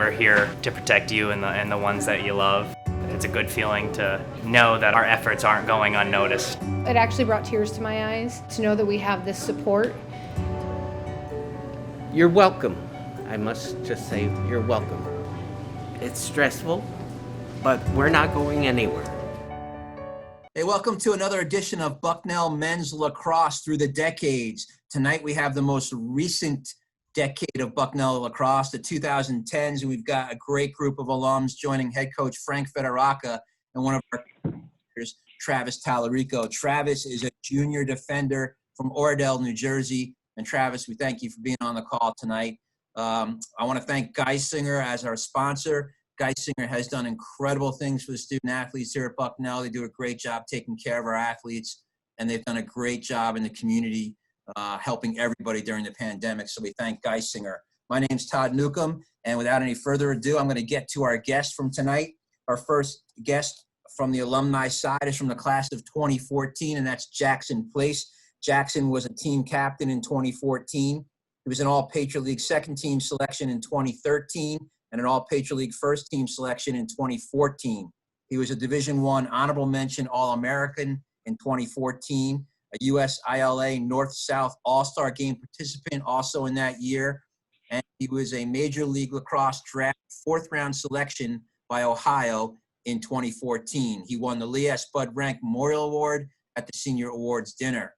We're here to protect you and the ones that you love. It's a good feeling to know that our efforts aren't going unnoticed. It actually brought tears to my eyes to know that we have this support. You're welcome. I must just say, you're welcome. It's stressful, but we're not going anywhere. Hey, welcome to another edition of Bucknell Men's Lacrosse Through the Decades. Tonight we have the most recent decade of Bucknell Lacrosse, the 2010s, and we've got a great group of alums joining head coach Frank Federaca and one of our players, Travis Talarico. Travis is a junior defender from Oradell, New Jersey. And Travis, we thank you for being on the call tonight. I want to thank Geisinger as our sponsor. Geisinger has done incredible things for the student athletes here at Bucknell. They do a great job taking care of our athletes, and they've done a great job in the community helping everybody during the pandemic. So we thank Geisinger. My name's Todd Newcomb, and without any further ado, I'm going to get to our guest from tonight. Our first guest from the alumni side is from the class of 2014, and that's Jackson Place. Jackson was a team captain in 2014. He was an All-Patriot League second-team selection in 2013 and an All-Patriot League first-team selection in 2014. He was a Division I Honorable Mention All-American in 2014, a USILA North-South All-Star Game participant also in that year, and he was a Major League Lacrosse draft fourth-round selection by Ohio in 2014. He won the Lee S. Bud Rank Memorial Award at the Senior Awards Dinner.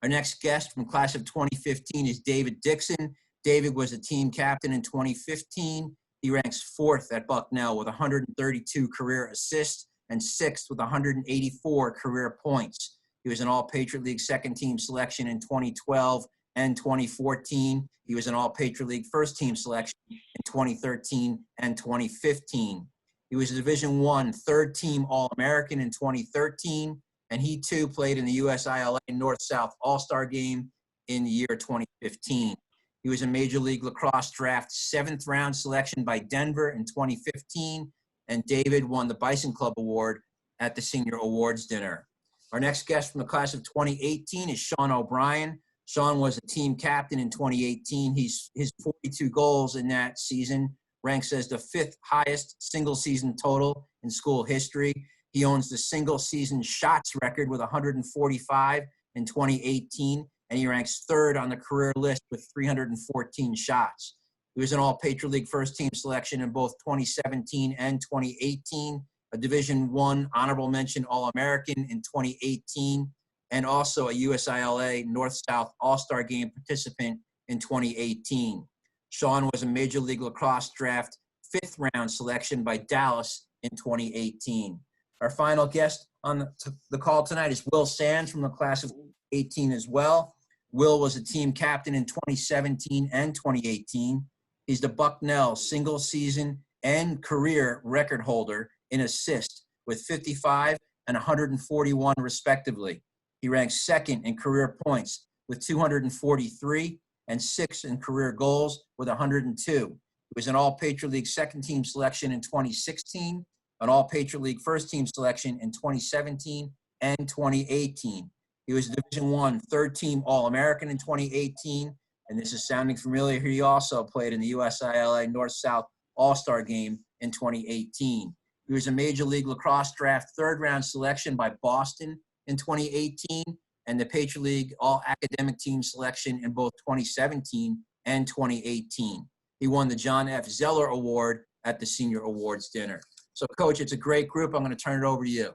Our next guest from class of 2015 is David Dixon. David was a team captain in 2015. He ranks fourth at Bucknell with 132 career assists and sixth with 184 career points. He was an All-Patriot League second-team selection in 2012 and 2014. He was an All-Patriot League first-team selection in 2013 and 2015. He was a Division I third-team All-American in 2013, and he too played in the USILA North-South All-Star Game in the year 2015. He was a Major League Lacrosse draft seventh-round selection by Denver in 2015, and David won the Bison Club Award at the Senior Awards Dinner. Our next guest from the class of 2018 is Sean O'Brien. Sean was a team captain in 2018. His 42 goals in that season ranks as the fifth highest single-season total in school history. He owns the single-season shots record with 145 in 2018, and he ranks third on the career list with 314 shots. He was an All-Patriot League first-team selection in both 2017 and 2018, a Division I Honorable Mention All-American in 2018, and also a USILA North-South All-Star Game participant in 2018. Sean was a Major League Lacrosse draft fifth-round selection by Dallas in 2018. Our final guest on the call tonight is Will Sands from the class of 18 as well. Will was a team captain in 2017 and 2018. He's the Bucknell single season and career record holder in assists with 55 and 141 respectively. He ranks second in career points with 243 and sixth in career goals with 102. He was an All-Patriot League second-team selection in 2016, an All-Patriot League first-team selection in 2017 and 2018. He was a Division I third-team All-American in 2018, and this is sounding familiar. He also played in the USILA North-South All-Star Game in 2018. He was a Major League Lacrosse draft third-round selection by Boston in 2018, and the Patriot League All-Academic Team selection in both 2017 and 2018. He won the John F. Zeller Award at the Senior Awards Dinner. So, Coach, it's a great group. I'm going to turn it over to you.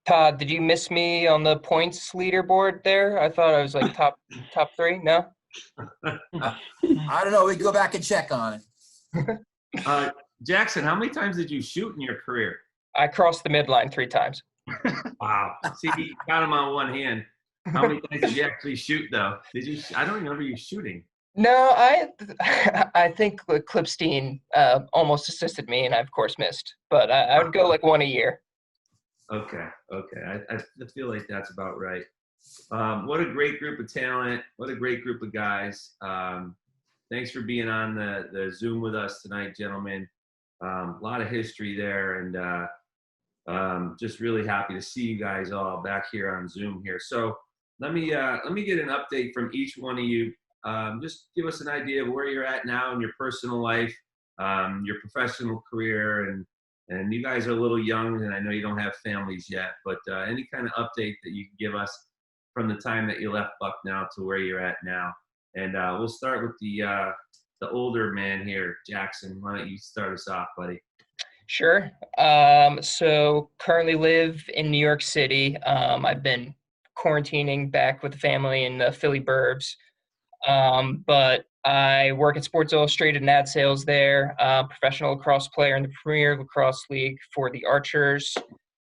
Todd, did you miss me on the points leaderboard there? I thought I was like top three. No? I don't know. We can go back and check on it. Jackson, how many times did you shoot in your career? I crossed the midline 3 times. Wow. See, you got them on one hand. How many times did you actually shoot, though? Did you? I don't remember you shooting. No, I think Clipstein almost assisted me, and I, of course, missed. But I would go like 1 a year. Okay. I feel like that's about right. What a great group of talent. What a great group of guys. Thanks for being on the Zoom with us tonight, gentlemen. A lot of history there, and just really happy to see you guys all back here on Zoom here. So let me get an update from each one of you. Just give us an idea of where you're at now in your personal life. your professional career, and you guys are a little young, and I know you don't have families yet, but any kind of update that you can give us from the time that you left Bucknell to where you're at now. And we'll start with the older man here, Jackson. Why don't you start us off, buddy? Sure. So currently live in New York City. I've been quarantining back with the family in the Philly burbs. But I work at Sports Illustrated in ad sales there, professional lacrosse player in the Premier Lacrosse League for the Archers.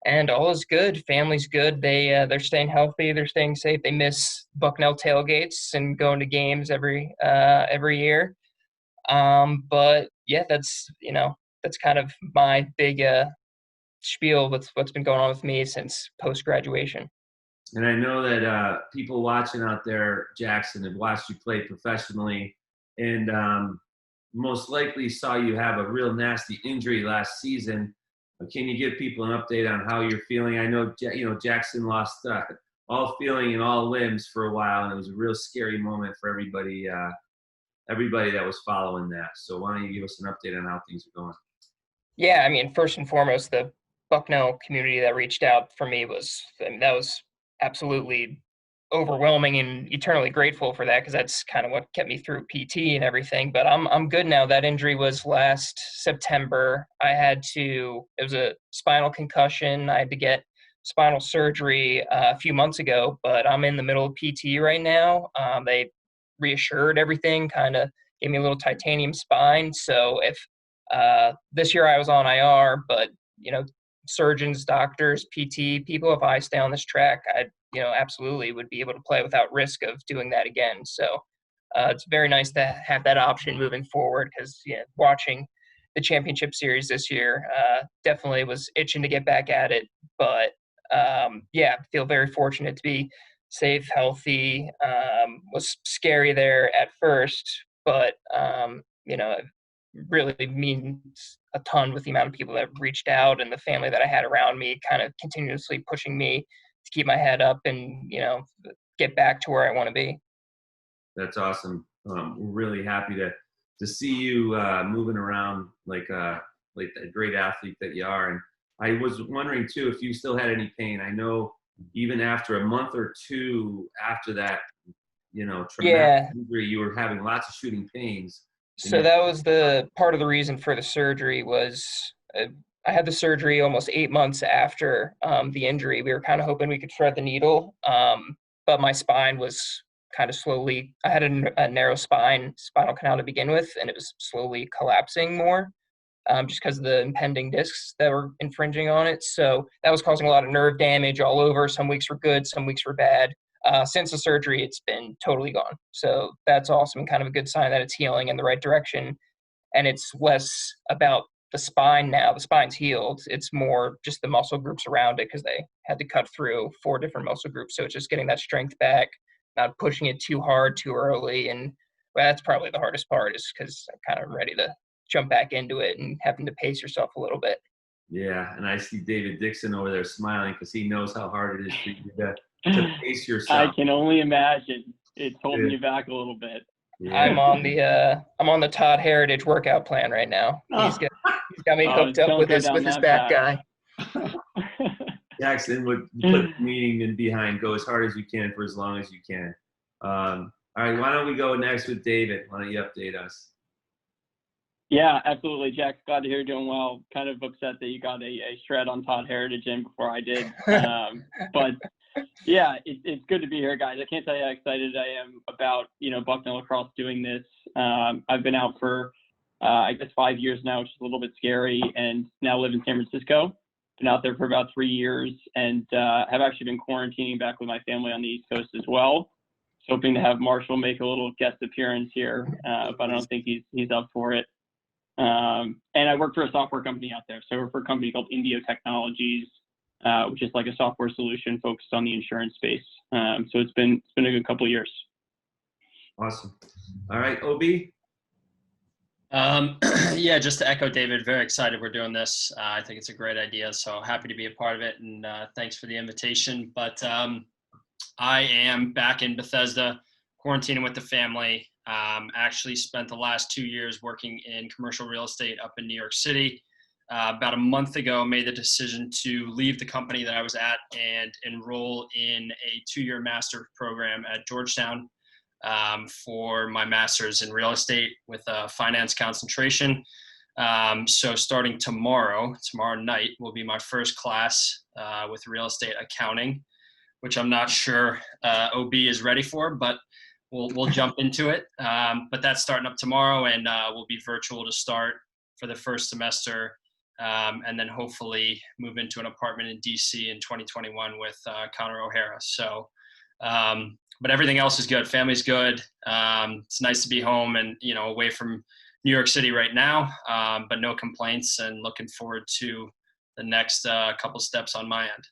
And all is good. Family's good. They're staying healthy. They're staying safe. They miss Bucknell tailgates and going to games every year. But yeah, that's kind of my big spiel with what's been going on with me since post-graduation. And I know that people watching out there, Jackson, have watched you play professionally, and most likely saw you have a real nasty injury last season. Can you give people an update on how you're feeling? I know, Jackson lost all feeling in all limbs for a while, and it was a real scary moment for everybody that was following that. So why don't you give us an update on how things are going? Yeah, I mean, first and foremost, the Bucknell community that reached out for me that was absolutely overwhelming, and eternally grateful for that, because that's kind of what kept me through PT and everything. But I'm good now. That injury was last September. It was a spinal concussion. I had to get spinal surgery a few months ago, but I'm in the middle of PT right now. They reassured everything, kind of gave me a little titanium spine. So if this year I was on IR, but surgeons, doctors, PT people, if I stay on this track, I absolutely would be able to play without risk of doing that again. So it's very nice to have that option moving forward, because watching the championship series this year definitely was itching to get back at it. But I feel very fortunate to be safe, healthy. Was scary there at first, but it really means a ton with the amount of people that reached out and the family that I had around me, kind of continuously pushing me to keep my head up and get back to where I want to be. That's awesome. We're really happy to see you moving around like the great athlete that you are. And I was wondering too if you still had any pain. I know even after a month or two after that, traumatic injury, you were having lots of shooting pains. So that was the part of the reason for the surgery was I had the surgery almost 8 months after the injury. We were kind of hoping we could thread the needle, but my spine was kind of slowly, I had a narrow spinal canal to begin with, and it was slowly collapsing more just because of the impending discs that were infringing on it. So that was causing a lot of nerve damage all over. Some weeks were good, some weeks were bad. Since the surgery, it's been totally gone. So that's awesome, and kind of a good sign that it's healing in the right direction. And it's less about the spine now. The spine's healed. It's more just the muscle groups around it, because they had to cut through 4 different muscle groups. So it's just getting that strength back, not pushing it too hard too early. And that's probably the hardest part, is because I'm kind of ready to jump back into it and having to pace yourself a little bit. Yeah, and I see David Dixon over there smiling because he knows how hard it is for you to pace yourself. I can only imagine. It's holding you back a little bit. Yeah. I'm on the Todd Heritage workout plan right now. He's got me hooked up with his back guy. Jackson would put the meaning in behind go as hard as you can for as long as you can. All right, why don't we go next with David? Why don't you update us? Yeah, absolutely, Jack. Glad to hear you're doing well. Kind of upset that you got a shred on Todd Heritage in before I did. But yeah, it's good to be here, guys. I can't tell you how excited I am about, Bucknell Lacrosse doing this. I've been out for, 5 years now, which is a little bit scary, and now live in San Francisco. Been out there for about 3 years, and have actually been quarantining back with my family on the East Coast as well. So hoping to have Marshall make a little guest appearance here, but I don't think he's up for it. And I work for a software company out there. So I work for a company called Indio Technologies, which is like a software solution focused on the insurance space. So it's been a good couple of years. Awesome. All right, OB. Yeah, just to echo David, very excited we're doing this. I think it's a great idea. So happy to be a part of it, and thanks for the invitation. But I am back in Bethesda, quarantining with the family. Actually spent the last 2 years working in commercial real estate up in New York City. About a month ago, made the decision to leave the company that I was at and enroll in a 2-year master program at Georgetown for my master's in real estate with a finance concentration. So starting tomorrow night will be my first class with real estate accounting, which I'm not sure OB is ready for, but we'll jump into it. But that's starting up tomorrow, and we'll be virtual to start for the first semester, and then hopefully move into an apartment in DC in 2021 with Connor O'Hara. So, but everything else is good. Family's good. It's nice to be home and, away from New York City right now, but no complaints, and looking forward to the next couple steps on my end.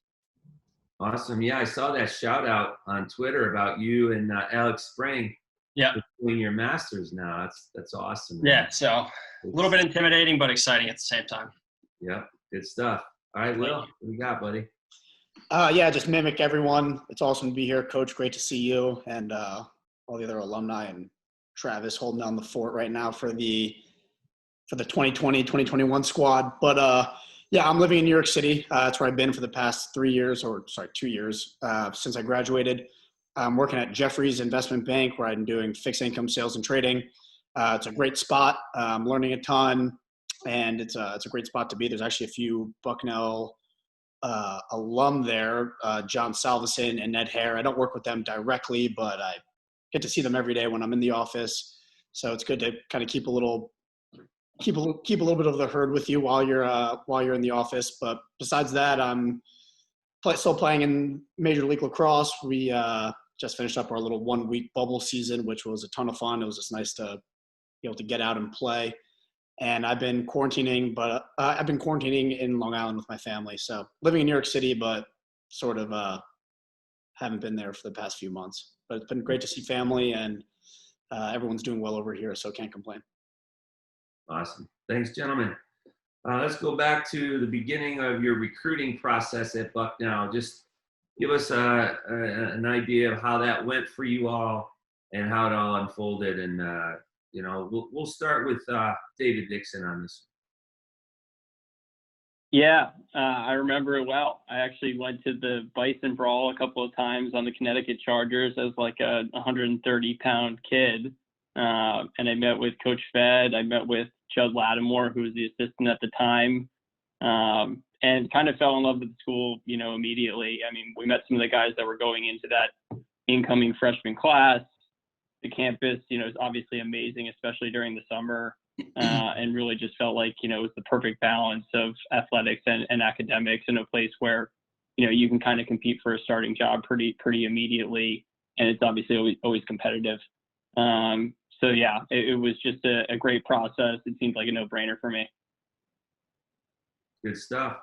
Awesome. Yeah, I saw that shout out on Twitter about you and Alex Spring. Yeah. Doing your masters now. That's awesome. Man. Yeah. So a little bit intimidating, but exciting at the same time. Yep. Good stuff. All right, Will, what do you got, buddy? Yeah, just mimic everyone. It's awesome to be here, Coach. Great to see you and all the other alumni, and Travis holding down the fort right now for the 2020-2021 squad. But yeah, I'm living in New York City. That's where I've been for the past 2 years since I graduated. I'm working at Jefferies Investment Bank, where I'm doing fixed income sales and trading. It's a great spot. I'm learning a ton, and it's a great spot to be. There's actually a few Bucknell alum there, John Salveson and Ned Hare. I don't work with them directly, but I get to see them every day when I'm in the office. So it's good to kind of keep a little bit of the herd with you while you're in the office. But besides that, I'm still playing in Major League Lacrosse. We just finished up our little 1-week bubble season, which was a ton of fun. It was just nice to be able to get out and play. And I've been quarantining, but I've been quarantining in Long Island with my family. So living in New York City, but sort of haven't been there for the past few months. But it's been great to see family, and everyone's doing well over here, so can't complain. Awesome. Thanks, gentlemen. Let's go back to the beginning of your recruiting process at Bucknell. Just give us an idea of how that went for you all and how it all unfolded. And, we'll start with David Dixon on this. Yeah, I remember it well. I actually went to the Bison Brawl a couple of times on the Connecticut Chargers as like a 130-pound kid. And I met with Coach Fed. I met with Judd Lattimore, who was the assistant at the time, and kind of fell in love with the school, immediately. I mean, we met some of the guys that were going into that incoming freshman class. The campus, is obviously amazing, especially during the summer, and really just felt like, it was the perfect balance of athletics and academics, in a place where, you can kind of compete for a starting job pretty immediately. And it's obviously always competitive. So yeah, it was just a great process. It seemed like a no-brainer for me. Good stuff.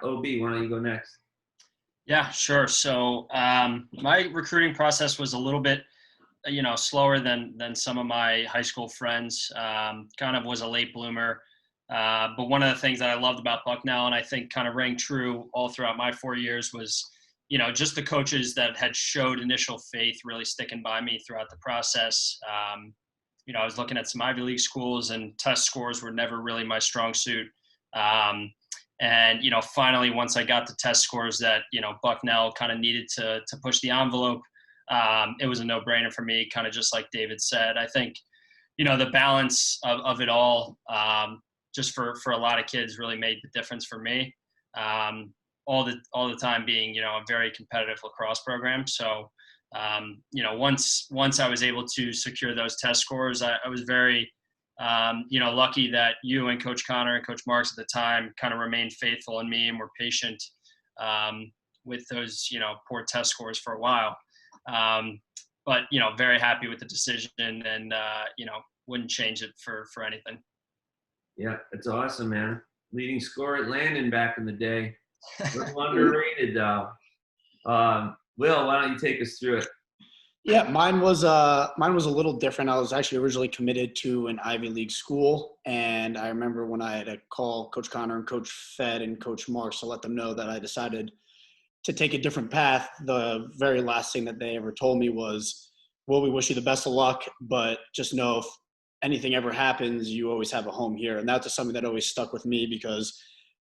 OB, why don't you go next? Yeah, sure. So my recruiting process was a little bit, slower than some of my high school friends. Kind of was a late bloomer. But one of the things that I loved about Bucknell, and I think kind of rang true all throughout my 4 years, was, just the coaches that had showed initial faith really sticking by me throughout the process. I was looking at some Ivy League schools, and test scores were never really my strong suit. And, finally, once I got the test scores that, Bucknell kind of needed to push the envelope, it was a no-brainer for me, kind of just like David said. I think, the balance of it all, just for a lot of kids, really made the difference for me. All the time being, a very competitive lacrosse program. So, once I was able to secure those test scores, I was very, lucky that you and Coach Connor and Coach Marks at the time kind of remained faithful in me and were patient with those, poor test scores for a while. But, very happy with the decision, and, wouldn't change it for anything. Yeah, it's awesome, man. Leading scorer at Landon back in the day. A little underrated, though. Will, why don't you take us through it? Yeah, mine was a little different. I was actually originally committed to an Ivy League school, and I remember when I had to call Coach Connor and Coach Fed and Coach Marks to let them know that I decided to take a different path. The very last thing that they ever told me was, well, we wish you the best of luck, but just know if anything ever happens, you always have a home here. And that's just something that always stuck with me, because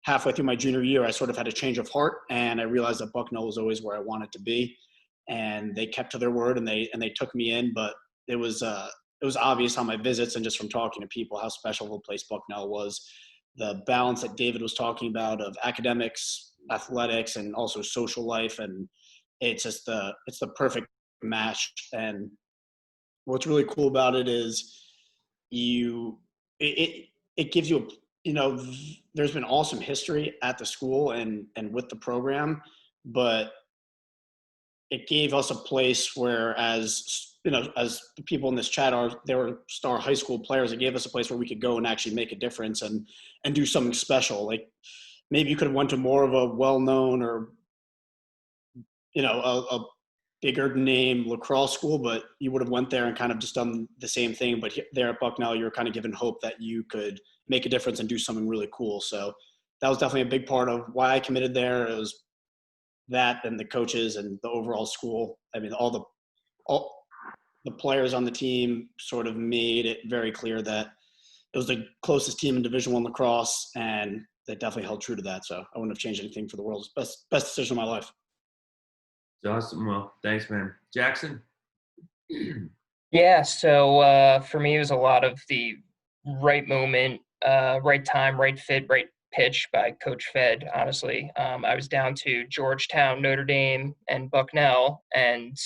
halfway through my junior year, I sort of had a change of heart, and I realized that Bucknell was always where I wanted to be. And they kept to their word, and they took me in. But it was obvious on my visits and just from talking to people how special of a place Bucknell was. The balance that David was talking about of academics, athletics, and also social life, and it's the perfect match. And what's really cool about it is it gives you there's been awesome history at the school and with the program, but it gave us a place where, as the people in this chat they were star high school players, it gave us a place where we could go and actually make a difference and do something special. Like maybe you could have went to more of a well-known or a bigger name lacrosse school, but you would have went there and kind of just done the same thing. But there at Bucknell, you're kind of given hope that you could make a difference and do something really cool. So that was definitely a big part of why I committed there. It was that and the coaches and the overall school. I mean, all the players on the team sort of made it very clear that it was the closest team in Division I lacrosse, and they definitely held true to that. So I wouldn't have changed anything for the world. It's best decision of my life. Awesome. Well, thanks, man. Jackson? Yeah, so for me, it was a lot of the right moment, right time, right fit, right pitch by Coach Fed, honestly. I was down to Georgetown, Notre Dame, and Bucknell, and,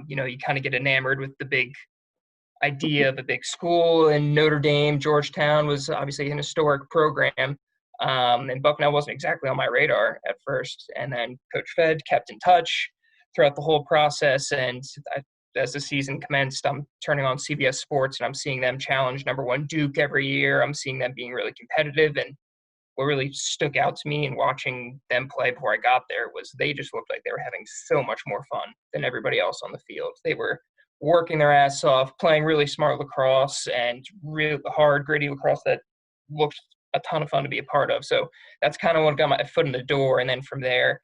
you kind of get enamored with the big idea of a big school, and Notre Dame, Georgetown was obviously an historic program. And Bucknell wasn't exactly on my radar at first. And then Coach Fed kept in touch throughout the whole process. And as the season commenced, I'm turning on CBS Sports and I'm seeing them challenge #1 Duke every year. I'm seeing them being really competitive. And what really stuck out to me in watching them play before I got there was they just looked like they were having so much more fun than everybody else on the field. They were working their ass off, playing really smart lacrosse and really hard, gritty lacrosse that looked a ton of fun to be a part of. So that's kind of what got my foot in the door. And then from there,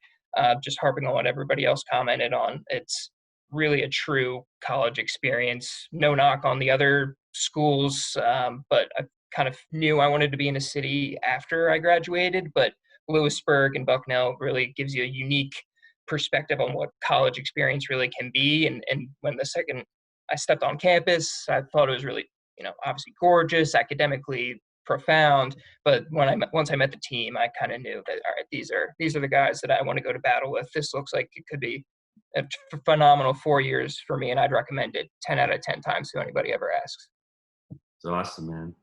just harping on what everybody else commented on, it's really a true college experience. No knock on the other schools, but I kind of knew I wanted to be in a city after I graduated. But Lewisburg and Bucknell really gives you a unique perspective on what college experience really can be. And when the second I stepped on campus, I thought it was really, obviously gorgeous, academically profound. But once I met the team, I kind of knew that, all right, these are the guys that I want to go to battle with. This looks like it could be a phenomenal 4 years for me, and I'd recommend it 10 out of 10 times to anybody ever asks. It's awesome, man.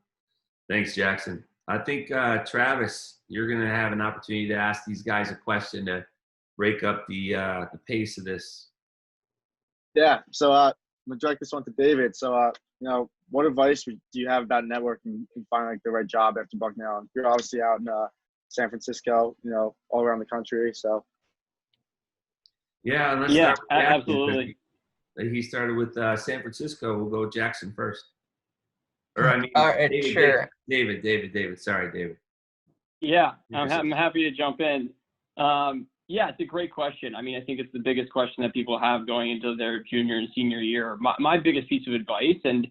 Thanks, Jackson. I think, Travis, you're going to have an opportunity to ask these guys a question to break up the pace of this. Yeah, so I'm going to direct this one to David. So, what advice do you have about networking and finding the right job after Bucknell? You're obviously out in San Francisco, all around the country. So. Yeah, absolutely. He started with San Francisco. We'll go with Jackson first. Or I mean, all right, David, sure. David. Sorry, David. Yeah, I'm happy to jump in. Yeah, it's a great question. I mean, I think it's the biggest question that people have going into their junior and senior year. My biggest piece of advice, and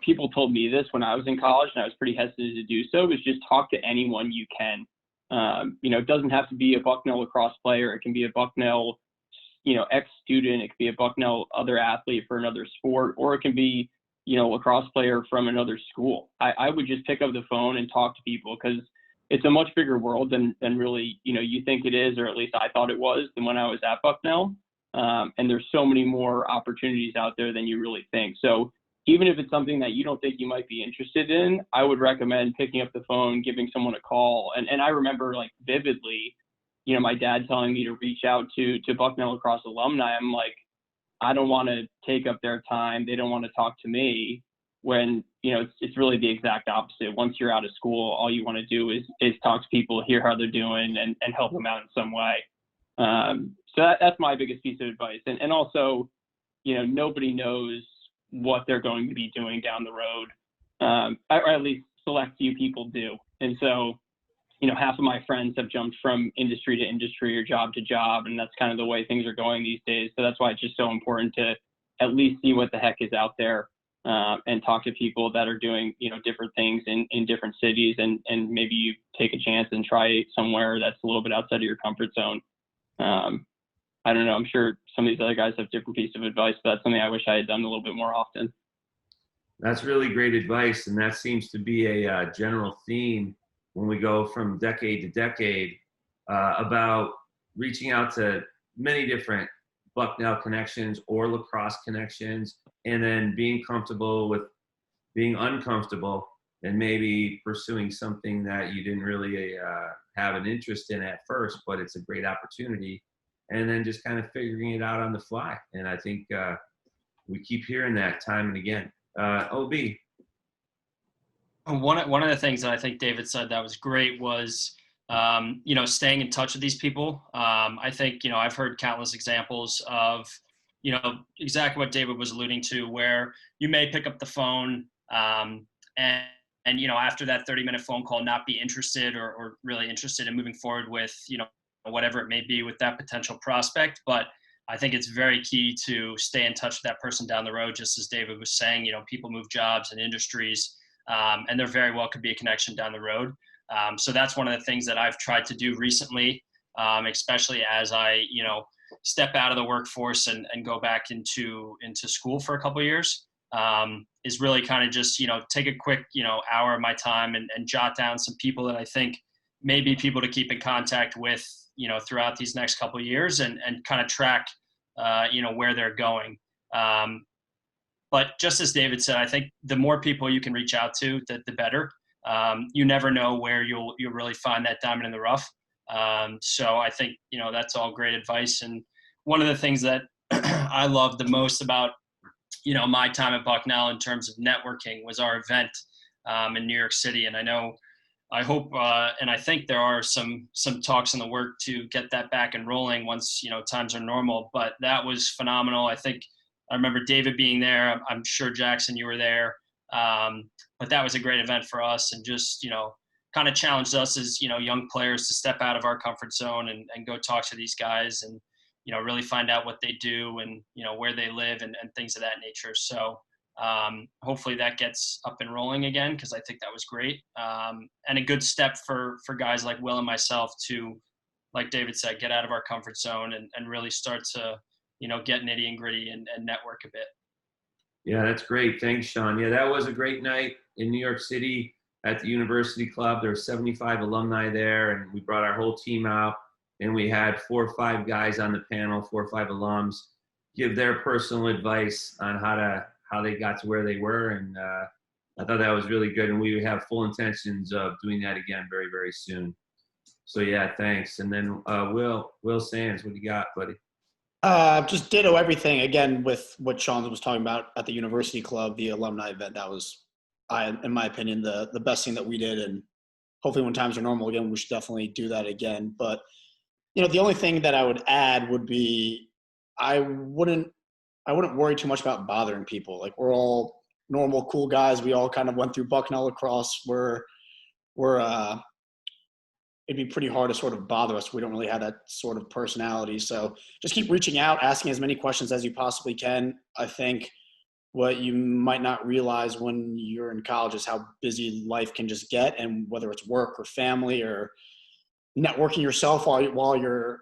people told me this when I was in college, and I was pretty hesitant to do so, is just talk to anyone you can. It doesn't have to be a Bucknell lacrosse player. It can be a Bucknell, ex-student. It could be a Bucknell other athlete for another sport, or it can be, lacrosse player from another school. I would just pick up the phone and talk to people, because it's a much bigger world than really, you think it is, or at least I thought it was, than when I was at Bucknell. And there's so many more opportunities out there than you really think. So even if it's something that you don't think you might be interested in, I would recommend picking up the phone, giving someone a call. And I remember vividly, my dad telling me to reach out to Bucknell lacrosse alumni. I'm like, I don't want to take up their time. They don't want to talk to me, when, it's really the exact opposite. Once you're out of school, all you want to do is talk to people, hear how they're doing, and help them out in some way. So that's my biggest piece of advice. And also, nobody knows what they're going to be doing down the road, or at least select few people do. And so, half of my friends have jumped from industry to industry or job to job, and that's kind of the way things are going these days. So that's why it's just so important to at least see what the heck is out there, and talk to people that are doing, different things in different cities, and maybe you take a chance and try somewhere that's a little bit outside of your comfort zone. I don't know. I'm sure some of these other guys have different pieces of advice, but that's something I wish I had done a little bit more often. That's really great advice, and that seems to be a general theme when we go from decade to decade, about reaching out to many different Bucknell connections or lacrosse connections, and then being comfortable with being uncomfortable and maybe pursuing something that you didn't really have an interest in at first, but it's a great opportunity, and then just kind of figuring it out on the fly. And I think we keep hearing that time and again. OB. One of the things that I think David said that was great was, staying in touch with these people. I think, I've heard countless examples of, exactly what David was alluding to, where you may pick up the phone and after that 30-minute phone call, not be interested or really interested in moving forward with, whatever it may be with that potential prospect. But I think it's very key to stay in touch with that person down the road, just as David was saying. People move jobs and industries, and there very well could be a connection down the road. So that's one of the things that I've tried to do recently, especially as I, step out of the workforce and go back into school for a couple of years, is really kind of just, take a quick, hour of my time and jot down some people that I think may be people to keep in contact with, throughout these next couple of years, and kind of track, where they're going. But just as David said, I think the more people you can reach out to, the better. You never know where you'll really find that diamond in the rough. So I think, that's all great advice. And one of the things that I love the most about, my time at Bucknell in terms of networking was our event in New York City. And I hope and I think there are some talks in the work to get that back and rolling once, times are normal. But that was phenomenal. I remember David being there. I'm sure, Jackson, you were there. But that was a great event for us, and just, kind of challenged us as, young players to step out of our comfort zone and go talk to these guys and, really find out what they do and, where they live and things of that nature. So hopefully that gets up and rolling again, because I think that was great. And a good step for guys like Will and myself to, like David said, get out of our comfort zone and really start to, get nitty and gritty and network a bit. Yeah, that's great. Thanks, Sean. Yeah, that was a great night in New York City at the University Club. There were 75 alumni there, and we brought our whole team out, and we had 4 or 5 guys on the panel, 4 or 5 alums, give their personal advice on how they got to where they were. And I thought that was really good, and we have full intentions of doing that again very, very soon. So yeah, thanks. And then Will Sands, what do you got, buddy? Just ditto everything again with what Sean was talking about at the University Club, the alumni event. That was, in my opinion, the best thing that we did. And hopefully when times are normal again, we should definitely do that again. But, the only thing that I would add would be, I wouldn't worry too much about bothering people. Like, we're all normal, cool guys. We all kind of went through Bucknell lacrosse. It'd be pretty hard to sort of bother us. We don't really have that sort of personality. So just keep reaching out, asking as many questions as you possibly can. I think what you might not realize when you're in college is how busy life can just get, and whether it's work or family or networking yourself while you're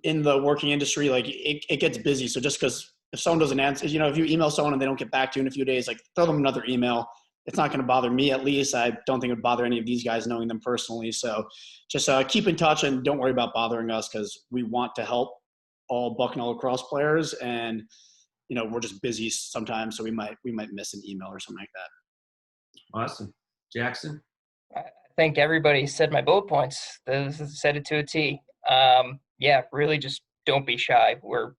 in the working industry, like it gets busy. So just because if someone doesn't answer, if you email someone and they don't get back to you in a few days, like throw them another email. It's not going to bother me, at least. I don't think it would bother any of these guys knowing them personally. So just keep in touch and don't worry about bothering us, because we want to help all Bucknell lacrosse players. And, we're just busy sometimes, so we might miss an email or something like that. Awesome. Jackson? I think everybody said my bullet points. They said it to a T. Yeah, really just don't be shy. We're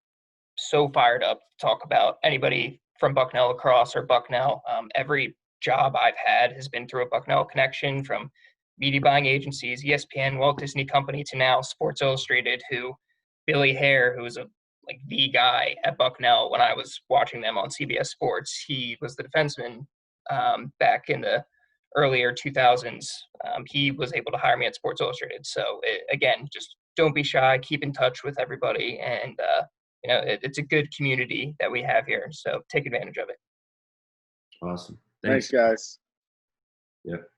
so fired up to talk about anybody from Bucknell lacrosse or Bucknell. Every job I've had has been through a Bucknell connection, from media buying agencies, ESPN, Walt Disney Company, to now Sports Illustrated, who Billy Hare, who was the guy at Bucknell when I was watching them on CBS Sports. He was the defenseman back in the earlier 2000s. He was able to hire me at Sports Illustrated. So again, just don't be shy, keep in touch with everybody, and it's a good community that we have here. So take advantage of it. Awesome. Thanks, guys. Yep.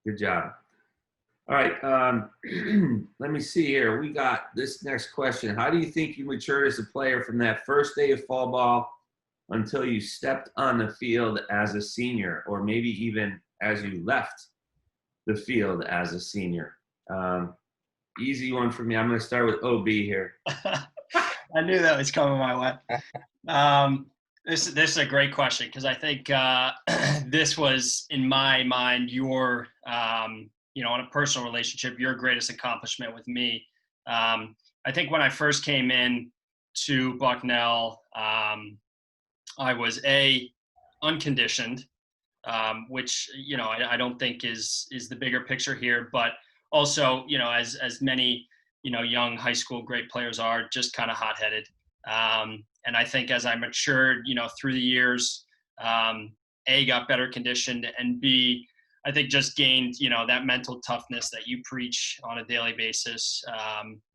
Good job. All right. Let me see here. We got this next question. How do you think you matured as a player from that first day of fall ball until you stepped on the field as a senior, or maybe even as you left the field as a senior? Easy one for me. I'm going to start with OB here. I knew that was coming my way. This is a great question, because I think this was, in my mind, your, on a personal relationship, your greatest accomplishment with me. I think when I first came in to Bucknell, I was unconditioned, which, I don't think is the bigger picture here, but also, as many, young high school great players are, just kind of hot-headed. And I think as I matured, through the years, A, got better conditioned, and B, I think just gained, that mental toughness that you preach on a daily basis.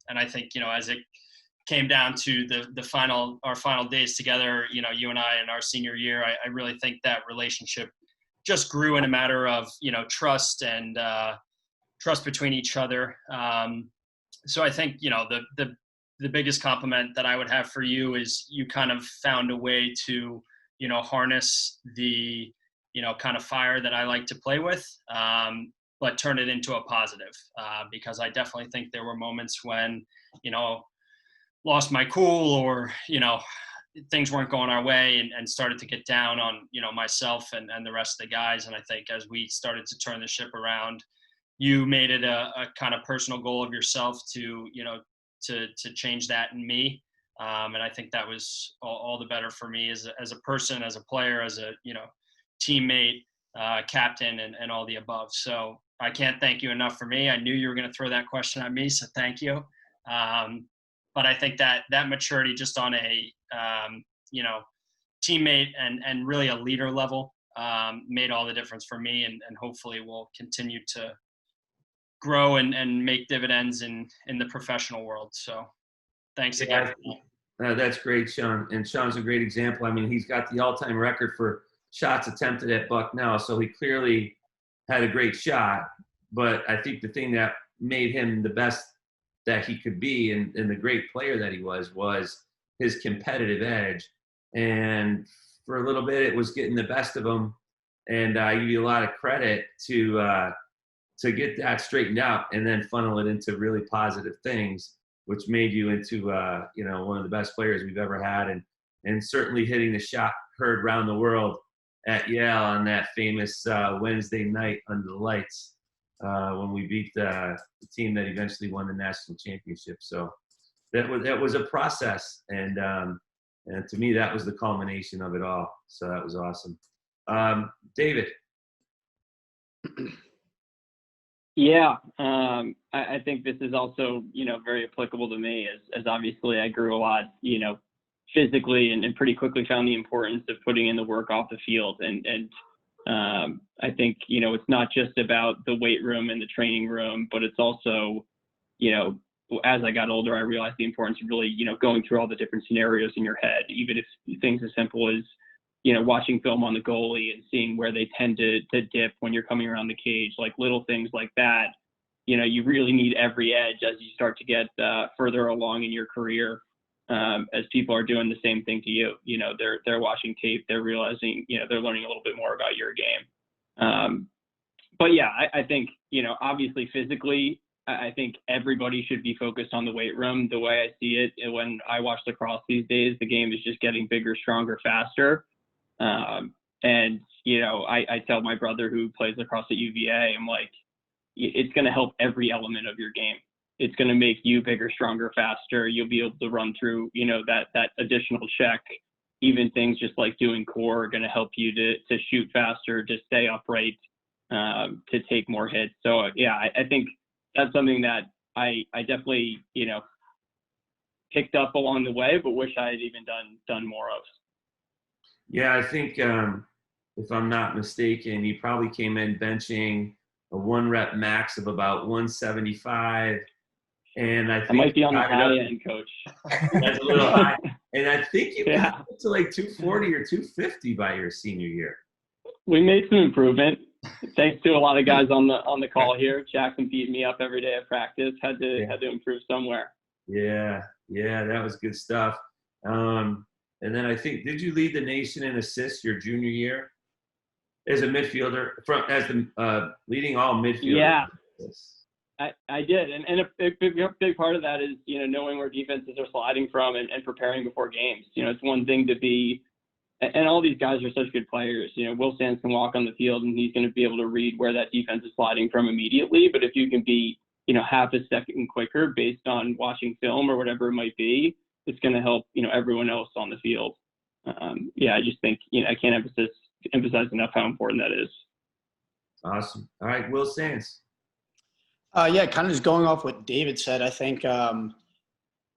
And I think, as it came down to our final days together, you and I in our senior year, I really think that relationship just grew in a matter of, trust and trust between each other. So I think, the biggest compliment that I would have for you is you kind of found a way to, harness the, kind of fire that I like to play with, but turn it into a positive, because I definitely think there were moments when, lost my cool, or, things weren't going our way, and started to get down on, myself and the rest of the guys. And I think as we started to turn the ship around, you made it a kind of personal goal of yourself to, to change that in me. And I think that was all the better for me as a person, as a player, as a, teammate, captain, and all the above. So I can't thank you enough for me. I knew you were going to throw that question at me, so thank you. But I think that maturity just on a, teammate and really a leader level made all the difference for me, and hopefully will continue to grow and make dividends in the professional world. So thanks again. That's great, Sean. And Sean's a great example. I mean, he's got the all-time record for shots attempted at Bucknell, so he clearly had a great shot. But I think the thing that made him the best that he could be, and the great player that he was his competitive edge. And for a little bit, it was getting the best of him. And I give you a lot of credit to get that straightened out and then funnel it into really positive things, which made you into one of the best players we've ever had, and certainly hitting the shot heard around the world at Yale on that famous Wednesday night under the lights when we beat the team that eventually won the national championship. So that was a process, and to me that was the culmination of it all. So that was awesome. David. Yeah, I think this is also, very applicable to me, as obviously I grew a lot, physically, and pretty quickly found the importance of putting in the work off the field. And I think, it's not just about the weight room and the training room, but it's also, as I got older, I realized the importance of really, going through all the different scenarios in your head, even if things as simple as, watching film on the goalie and seeing where they tend to dip when you're coming around the cage, like little things like that. You really need every edge as you start to get further along in your career, as people are doing the same thing to you. They're watching tape, they're realizing, they're learning a little bit more about your game. But yeah, I think, obviously physically, I think everybody should be focused on the weight room. The way I see it, when I watch lacrosse these days, the game is just getting bigger, stronger, faster. And, I tell my brother who plays lacrosse at UVA, I'm like, it's going to help every element of your game. It's going to make you bigger, stronger, faster. You'll be able to run through, that additional check. Even things just like doing core are going to help you to shoot faster, to stay upright, to take more hits. So yeah, I think that's something that I definitely, picked up along the way, but wish I had even done more of. Yeah, I think if I'm not mistaken, you probably came in benching a 1-rep max of about 175. And I think I might be on the high end, coach. That's a little high. And I think you Yeah. got up to like 240 or 250 by your senior year. We made some improvement. Thanks to a lot of guys on the call here. Jackson beat me up every day at practice. Had to improve somewhere. Yeah, that was good stuff. And then I think, did you lead the nation in assists your junior year as a midfielder, as the leading all midfielder? Yeah, I did, and a big part of that is knowing where defenses are sliding from and preparing before games. It's one thing to be, and all these guys are such good players. Will Sands can walk on the field and he's going to be able to read where that defense is sliding from immediately. But if you can be half a second quicker based on watching film or whatever it might be, it's going to help, everyone else on the field. I just think, I can't emphasize enough how important that is. Awesome. All right, Will Sands. Kind of just going off what David said, I think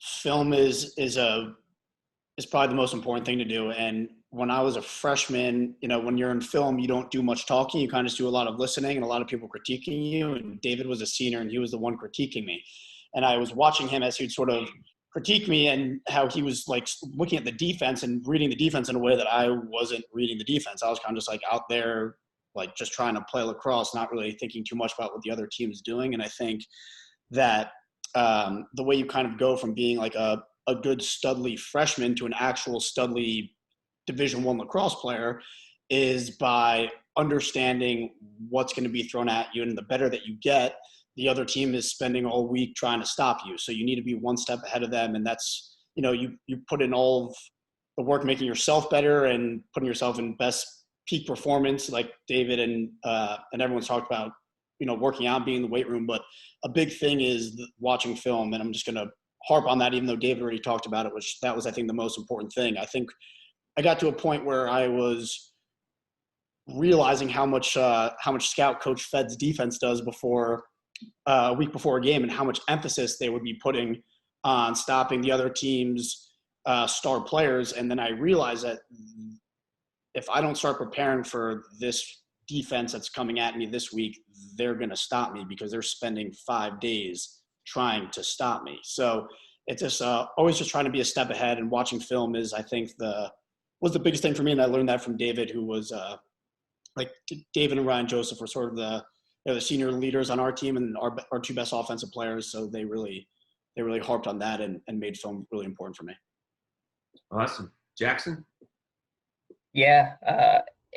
film is probably the most important thing to do. And when I was a freshman, when you're in film, you don't do much talking. You kind of just do a lot of listening and a lot of people critiquing you. And David was a senior and he was the one critiquing me. And I was watching him as he'd sort of critique me and how he was like looking at the defense and reading the defense in a way that I wasn't reading the defense. I was kind of just like out there, like just trying to play lacrosse, not really thinking too much about what the other team is doing. And I think that the way you kind of go from being like a good studly freshman to an actual studly Division I lacrosse player is by understanding what's going to be thrown at you. And the better that you get, the other team is spending all week trying to stop you. So you need to be one step ahead of them. And that's, you put in all of the work making yourself better and putting yourself in best peak performance, like David and everyone's talked about, working out, being in the weight room. But a big thing is watching film. And I'm just going to harp on that, even though David already talked about it, which that was, I think, the most important thing. I think I got to a point where I was realizing how much scout coach Fed's defense does before a week before a game and how much emphasis they would be putting on stopping the other team's star players. And then I realized that if I don't start preparing for this defense that's coming at me this week, they're going to stop me because they're spending 5 days trying to stop me. So it's just always just trying to be a step ahead, and watching film is, I think, was the biggest thing for me. And I learned that from David, who was like David and Ryan Joseph were sort of the senior leaders on our team and our two best offensive players. So they really harped on that and made film really important for me. Awesome. Jackson? Yeah,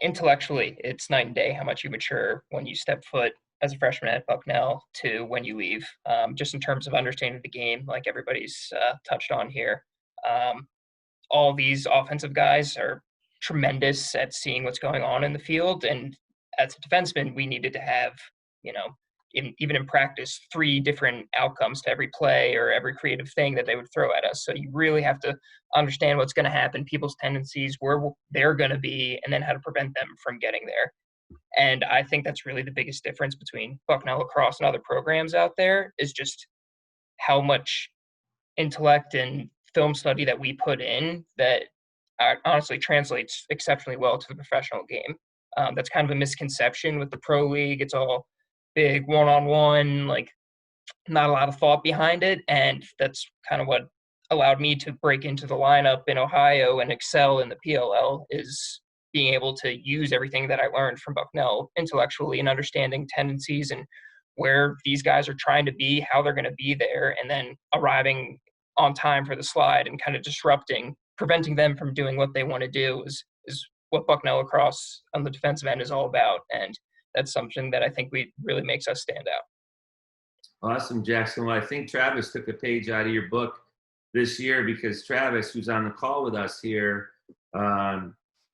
intellectually, it's night and day how much you mature when you step foot as a freshman at Bucknell to when you leave, just in terms of understanding the game, like everybody's touched on here. All these offensive guys are tremendous at seeing what's going on in the field. And as a defenseman, we needed to have, even in practice, 3 different outcomes to every play or every creative thing that they would throw at us. So you really have to understand what's going to happen, people's tendencies, where they're going to be, and then how to prevent them from getting there. And I think that's really the biggest difference between Bucknell Lacrosse and other programs out there, is just how much intellect and film study that we put in that honestly translates exceptionally well to the professional game. That's kind of a misconception with the pro league. It's all big one-on-one, like not a lot of thought behind it. And that's kind of what allowed me to break into the lineup in Ohio and excel in the PLL, is being able to use everything that I learned from Bucknell intellectually and understanding tendencies and where these guys are trying to be, how they're going to be there, and then arriving on time for the slide and kind of preventing them from doing what they want to do is what Bucknell Lacrosse on the defensive end is all about. And that's something that I think really makes us stand out. Awesome, Jackson. Well, I think Travis took a page out of your book this year, because Travis, who's on the call with us here,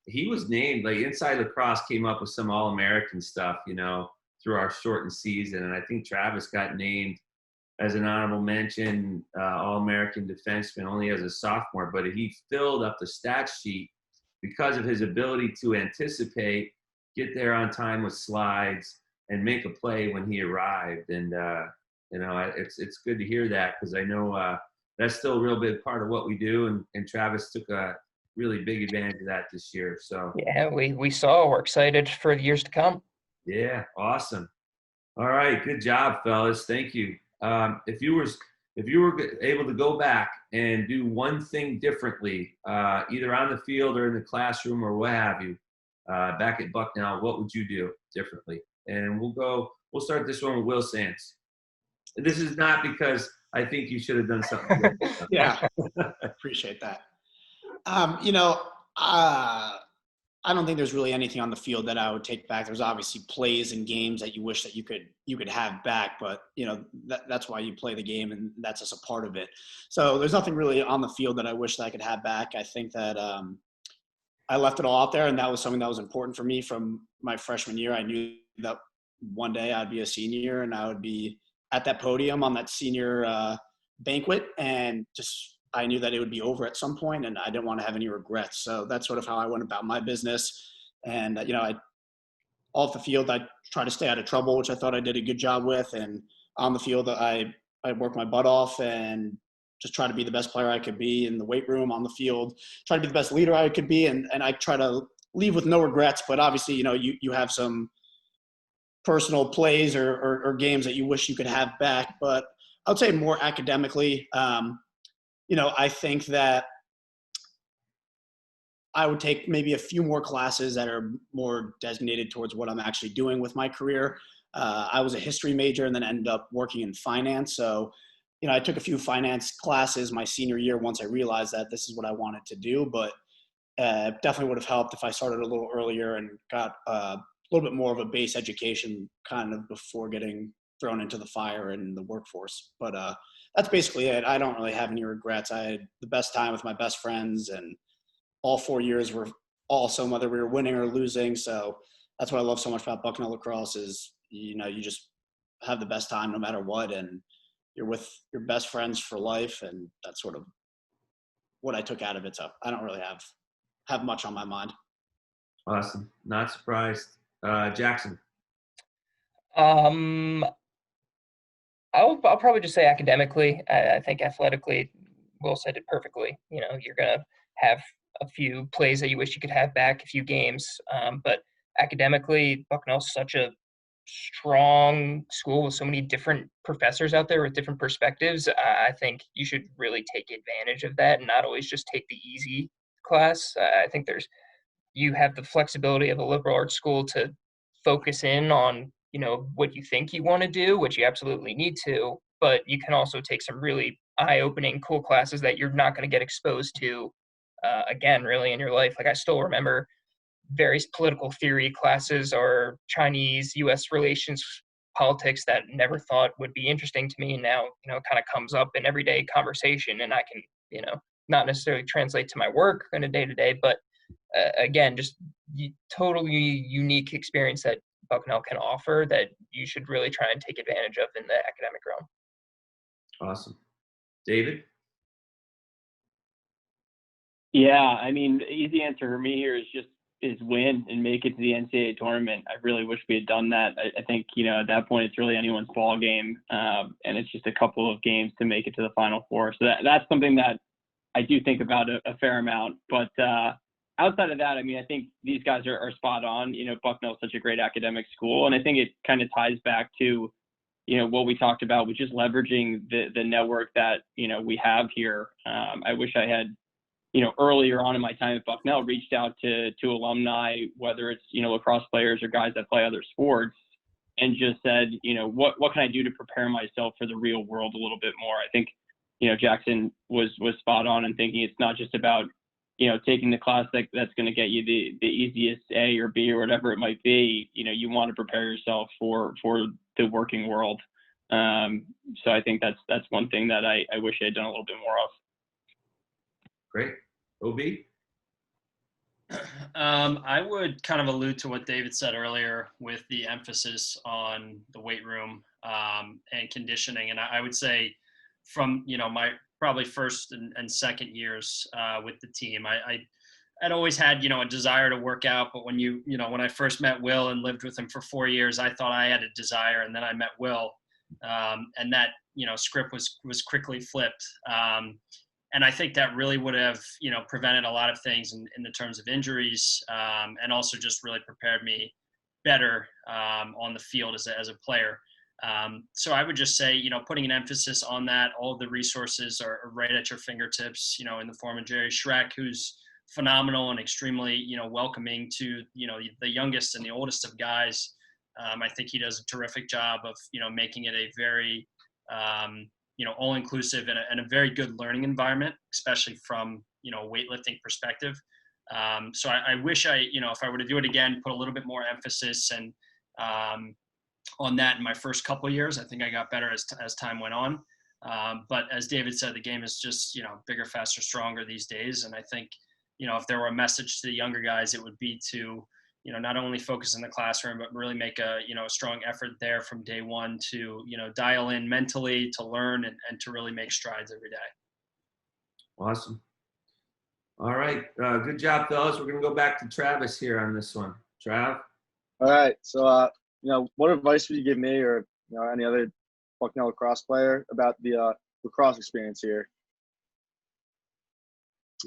he was named, like Inside Lacrosse came up with some All-American stuff, through our shortened season. And I think Travis got named as an honorable mention All-American defenseman only as a sophomore, but he filled up the stat sheet because of his ability to anticipate, get there on time with slides, and make a play when he arrived. And, it's good to hear that, because I know that's still a real big part of what we do. And Travis took a really big advantage of that this year. So yeah, we're excited for the years to come. Yeah, awesome. All right, good job, fellas. Thank you. If if you were able to go back and do one thing differently, either on the field or in the classroom or what have you, back at Bucknell, what would you do differently? And we'll start this one with Will Sands. This is not because I think you should have done something different. Yeah, appreciate that. I don't think there's really anything on the field that I would take back. There's obviously plays and games that you wish that you could have back, but that's why you play the game, and that's just a part of it. So there's nothing really on the field that I wish that I could have back. I think that I left it all out there, and that was something that was important for me from my freshman year. I knew that one day I'd be a senior and I would be at that podium on that senior banquet, and I knew that it would be over at some point, and I didn't want to have any regrets. So that's sort of how I went about my business. And, off the field, I try to stay out of trouble, which I thought I did a good job with. And on the field, I worked my butt off and just try to be the best player I could be in the weight room, on the field, try to be the best leader I could be. And I try to leave with no regrets, but obviously, you have some personal plays or games that you wish you could have back. But I would say more academically, I think that I would take maybe a few more classes that are more designated towards what I'm actually doing with my career. I was a history major and then ended up working in finance. So, I took a few finance classes my senior year once I realized that this is what I wanted to do, but definitely would have helped if I started a little earlier and got a little bit more of a base education kind of before getting thrown into the fire in the workforce. But that's basically it. I don't really have any regrets. I had the best time with my best friends, and all 4 years were awesome, whether we were winning or losing. So that's what I love so much about Bucknell Lacrosse is, you just have the best time no matter what, and you're with your best friends for life. And that's sort of what I took out of it. So I don't really have much on my mind. Awesome. Not surprised. Jackson. I'll probably just say academically. I think athletically, Will said it perfectly. You're gonna have a few plays that you wish you could have back, a few games. But academically, Bucknell's such a strong school with so many different professors out there with different perspectives. I think you should really take advantage of that and not always just take the easy class. I think you have the flexibility of a liberal arts school to focus in on what you think you want to do, which you absolutely need to, but you can also take some really eye-opening, cool classes that you're not going to get exposed to again, really, in your life. Like, I still remember various political theory classes or Chinese, U.S. relations, politics that never thought would be interesting to me. And now, kind of comes up in everyday conversation, and I can, not necessarily translate to my work in a day-to-day, but again, just totally unique experience that Bucknell can offer that you should really try and take advantage of in the academic realm. Awesome. David? Yeah, the easy answer for me here is win and make it to the NCAA tournament. I really wish we had done that. I think, at that point, it's really anyone's ball game, and it's just a couple of games to make it to the Final Four. So that's something that I do think about a fair amount. But outside of that, I think these guys are spot on. Bucknell's such a great academic school, and I think it kind of ties back to, what we talked about, which is leveraging the network that, we have here. I wish I had, earlier on in my time at Bucknell, reached out to alumni, whether it's, lacrosse players or guys that play other sports, and just said, what can I do to prepare myself for the real world a little bit more? I think, Jackson was spot on in thinking it's not just about, taking the class that's going to get you the easiest A or B or whatever it might be. You want to prepare yourself for the working world. So I think that's one thing that I wish I had done a little bit more of. Great. OB? I would kind of allude to what David said earlier with the emphasis on the weight room and conditioning. And I would say from, my probably first and second years with the team, I'd always had, a desire to work out. But when when I first met Will and lived with him for 4 years, I thought I had a desire. And then I met Will, and that, script was quickly flipped. And I think that really would have, prevented a lot of things in the terms of injuries, and also just really prepared me better on the field as a player. So I would just say, putting an emphasis on that. All of the resources are right at your fingertips, in the form of Jerry Schreck, who's phenomenal and extremely, welcoming to, the youngest and the oldest of guys. I think he does a terrific job of, making it a very, all-inclusive and a very good learning environment, especially from, weightlifting perspective. So I wish if I were to do it again, put a little bit more emphasis and on that in my first couple of years. I think I got better as time went on. But as David said, the game is just, bigger, faster, stronger these days. And I think, if there were a message to the younger guys, it would be to, not only focus in the classroom, but really make a strong effort there from day one to, dial in mentally, to learn and to really make strides every day. Awesome. All right. Good job, fellas. We're going to go back to Travis here on this one. Trav? All right. So, what advice would you give me or, any other Bucknell lacrosse player about the lacrosse experience here?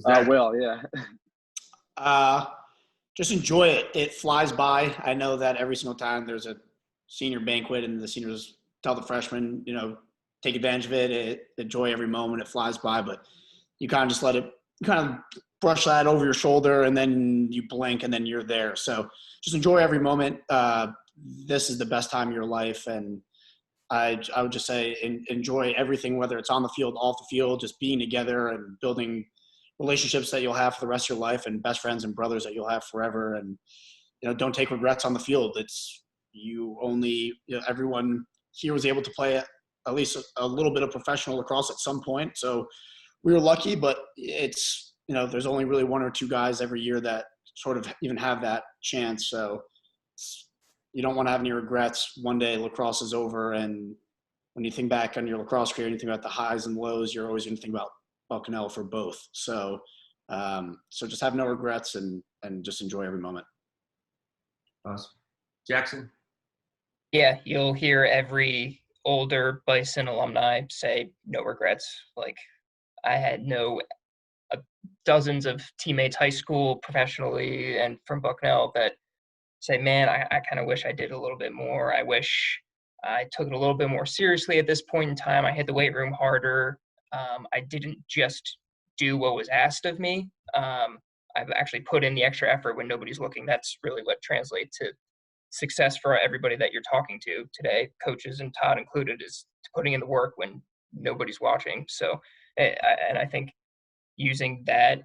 Will, yeah. Just enjoy it. It flies by. I know that every single time there's a senior banquet and the seniors tell the freshmen, take advantage of it. Enjoy every moment. It flies by, but you kind of just let it kind of brush that over your shoulder and then you blink and then you're there. So just enjoy every moment. This is the best time of your life. And I would just say enjoy everything, whether it's on the field, off the field, just being together and building relationships that you'll have for the rest of your life and best friends and brothers that you'll have forever. And, don't take regrets on the field. It's everyone here was able to play at least a little bit of professional lacrosse at some point. So we were lucky, but it's, there's only really one or two guys every year that sort of even have that chance. So you don't want to have any regrets. One day lacrosse is over. And when you think back on your lacrosse career and you think about the highs and lows, you're always going to think about Bucknell for both. So, so just have no regrets and just enjoy every moment. Awesome. Jackson? Yeah, you'll hear every older Bison alumni say no regrets. Like, I had dozens of teammates, high school, professionally, and from Bucknell that say, man, I kind of wish I did a little bit more. I wish I took it a little bit more seriously at this point in time. I hit the weight room harder. I didn't just do what was asked of me. I've actually put in the extra effort when nobody's looking. That's really what translates to success for everybody that you're talking to today, coaches and Todd included, is putting in the work when nobody's watching. So, and I think using that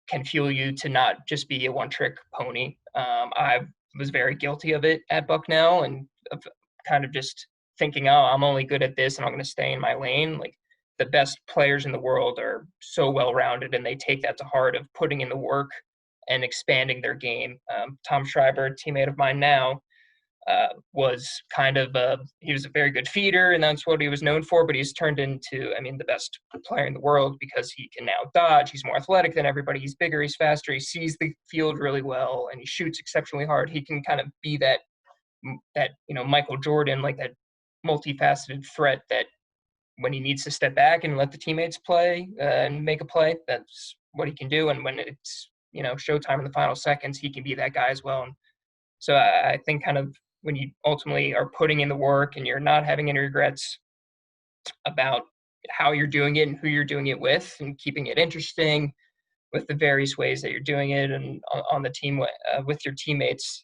can fuel you to not just be a one-trick pony. I was very guilty of it at Bucknell and of kind of just thinking, oh, I'm only good at this and I'm going to stay in my lane. Like, the best players in the world are so well-rounded and they take that to heart of putting in the work and expanding their game. Tom Schreiber, a teammate of mine now, was he was a very good feeder and that's what he was known for, but he's turned into, the best player in the world because he can now dodge. He's more athletic than everybody. He's bigger, he's faster, he sees the field really well, and he shoots exceptionally hard. He can kind of be that Michael Jordan, like that multifaceted threat that when he needs to step back and let the teammates play and make a play, that's what he can do. And when it's, showtime in the final seconds, he can be that guy as well. And so I think kind of when you ultimately are putting in the work and you're not having any regrets about how you're doing it and who you're doing it with and keeping it interesting with the various ways that you're doing it and on the team with your teammates,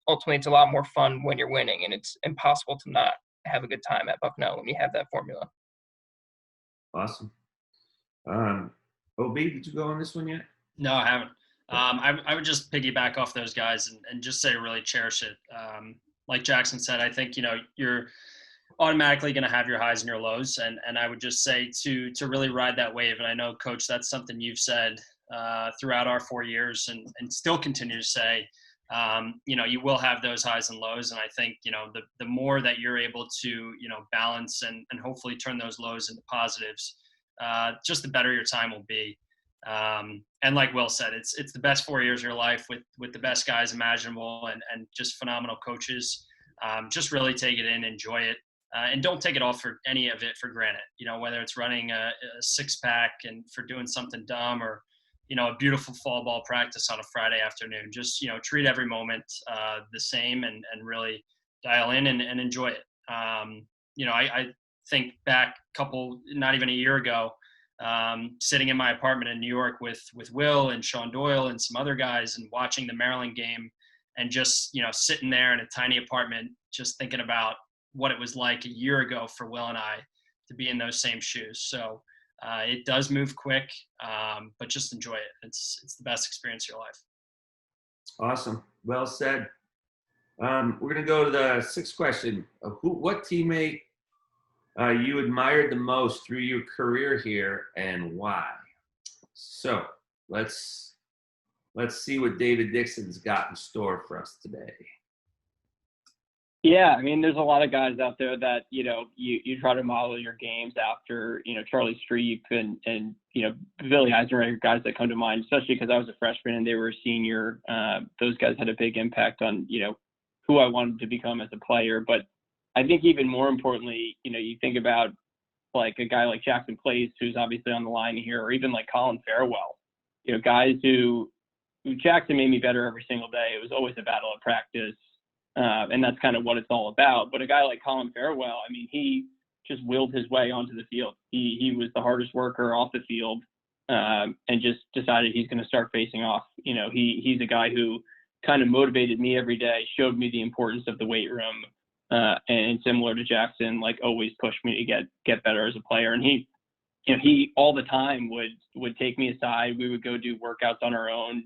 ultimately it's a lot more fun when you're winning, and it's impossible to not have a good time at Bucknell when you have that formula. Awesome. OB, did you go on this one yet? No, I haven't. I would just piggyback off those guys and just say really cherish it. Like Jackson said, I think, you're automatically going to have your highs and your lows. And I would just say to really ride that wave. And I know, Coach, that's something you've said throughout our 4 years and still continue to say. You will have those highs and lows. And I think, the more that you're able to, balance and hopefully turn those lows into positives, just the better your time will be. And like Will said, it's the best 4 years of your life with the best guys imaginable and just phenomenal coaches. Just really take it in, enjoy it, and don't take it all for any of it for granted. Whether it's running a six-pack and for doing something dumb or, a beautiful fall ball practice on a Friday afternoon. Just, treat every moment the same and really dial in and enjoy it. I think back not even a year ago, sitting in my apartment in New York with Will and Sean Doyle and some other guys and watching the Maryland game, and just, sitting there in a tiny apartment, just thinking about what it was like a year ago for Will and I to be in those same shoes. So it does move quick, but just enjoy it. It's the best experience of your life. Awesome. Well said. We're going to go to the sixth question. What teammate you admired the most through your career here, and why? So let's see what David Dixon's got in store for us today. Yeah, I mean, there's a lot of guys out there that, you try to model your games after, Charlie Streep and Billy Eisenreich, guys that come to mind, especially because I was a freshman and they were a senior. Those guys had a big impact on, who I wanted to become as a player. But I think even more importantly, you think about like a guy like Jackson Place, who's obviously on the line here, or even like Colin Farewell, guys who Jackson made me better every single day. It was always a battle at practice. And that's kind of what it's all about. But a guy like Colin Farewell, I mean, he just willed his way onto the field. He was the hardest worker off the field, and just decided he's going to start facing off. He's a guy who kind of motivated me every day, showed me the importance of the weight room, and similar to Jackson, like always pushed me to get better as a player. And he all the time would take me aside. We would go do workouts on our own,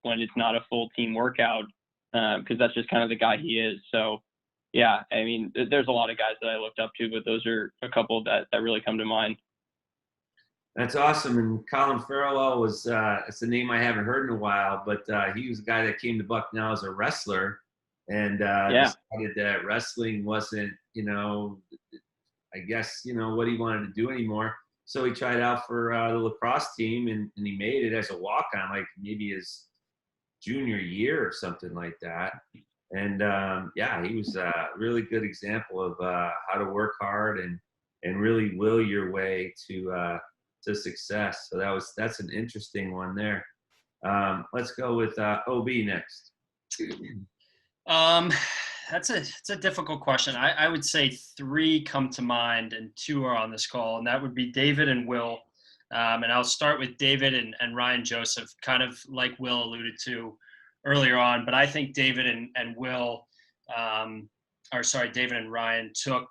when it's not a full team workout. Because that's just kind of the guy he is. So, yeah, I mean, there's a lot of guys that I looked up to, but those are a couple that really come to mind. That's awesome. And Colin Farewell was, it's a name I haven't heard in a while, but he was a guy that came to Bucknell as a wrestler and decided that wrestling wasn't, I guess, what he wanted to do anymore. So he tried out for the lacrosse team and he made it as a walk-on, like maybe his junior year or something like that. And he was a really good example of how to work hard and really will your way to success. So that's an interesting one there. Let's go with OB next. It's a difficult question. I would say 3 come to mind and 2 are on this call, and that would be David and Will. And I'll start with David and Ryan Joseph, kind of like Will alluded to earlier on. But I think David and David and Ryan took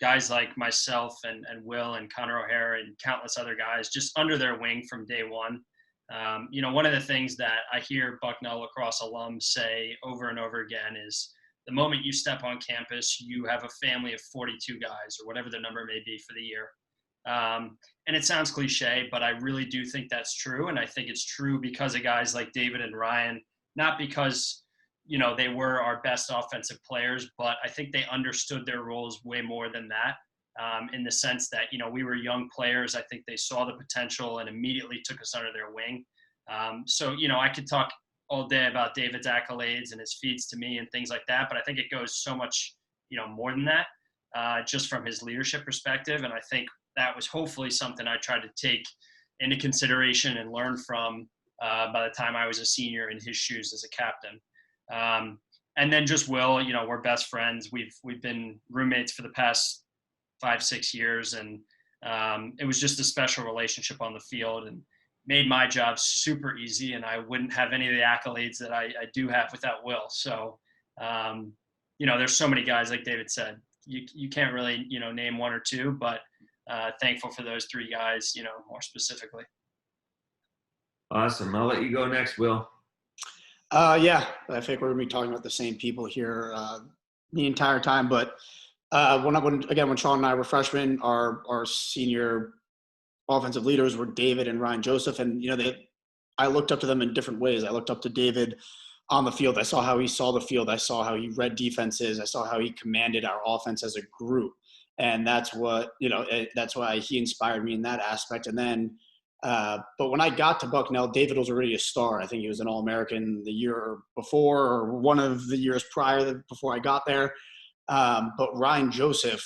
guys like myself and Will and Connor O'Hara and countless other guys just under their wing from day one. One of the things that I hear Bucknell Lacrosse alums say over and over again is the moment you step on campus, you have a family of 42 guys or whatever the number may be for the year. And it sounds cliche, but I really do think that's true. And I think it's true because of guys like David and Ryan, not because, they were our best offensive players, but I think they understood their roles way more than that, in the sense that, we were young players. I think they saw the potential and immediately took us under their wing. So, I could talk all day about David's accolades and his feeds to me and things like that, but I think it goes so much, more than that, just from his leadership perspective. And I think that was hopefully something I tried to take into consideration and learn from by the time I was a senior in his shoes as a captain. And then just Will, we're best friends. We've been roommates for the past 5-6 years, and it was just a special relationship on the field and made my job super easy. And I wouldn't have any of the accolades that I do have without Will. So, there's so many guys, like David said, you can't really, name 1 or 2, but thankful for those 3 guys, more specifically. Awesome. I'll let you go next, Will. I think we're going to be talking about the same people here the entire time. But when Sean and I were freshmen, our senior offensive leaders were David and Ryan Joseph. And, I looked up to them in different ways. I looked up to David on the field. I saw how he saw the field. I saw how he read defenses. I saw how he commanded our offense as a group. And that's what, that's why he inspired me in that aspect. And then, but when I got to Bucknell, David was already a star. I think he was an All-American the year before, or one of the years prior before I got there. But Ryan Joseph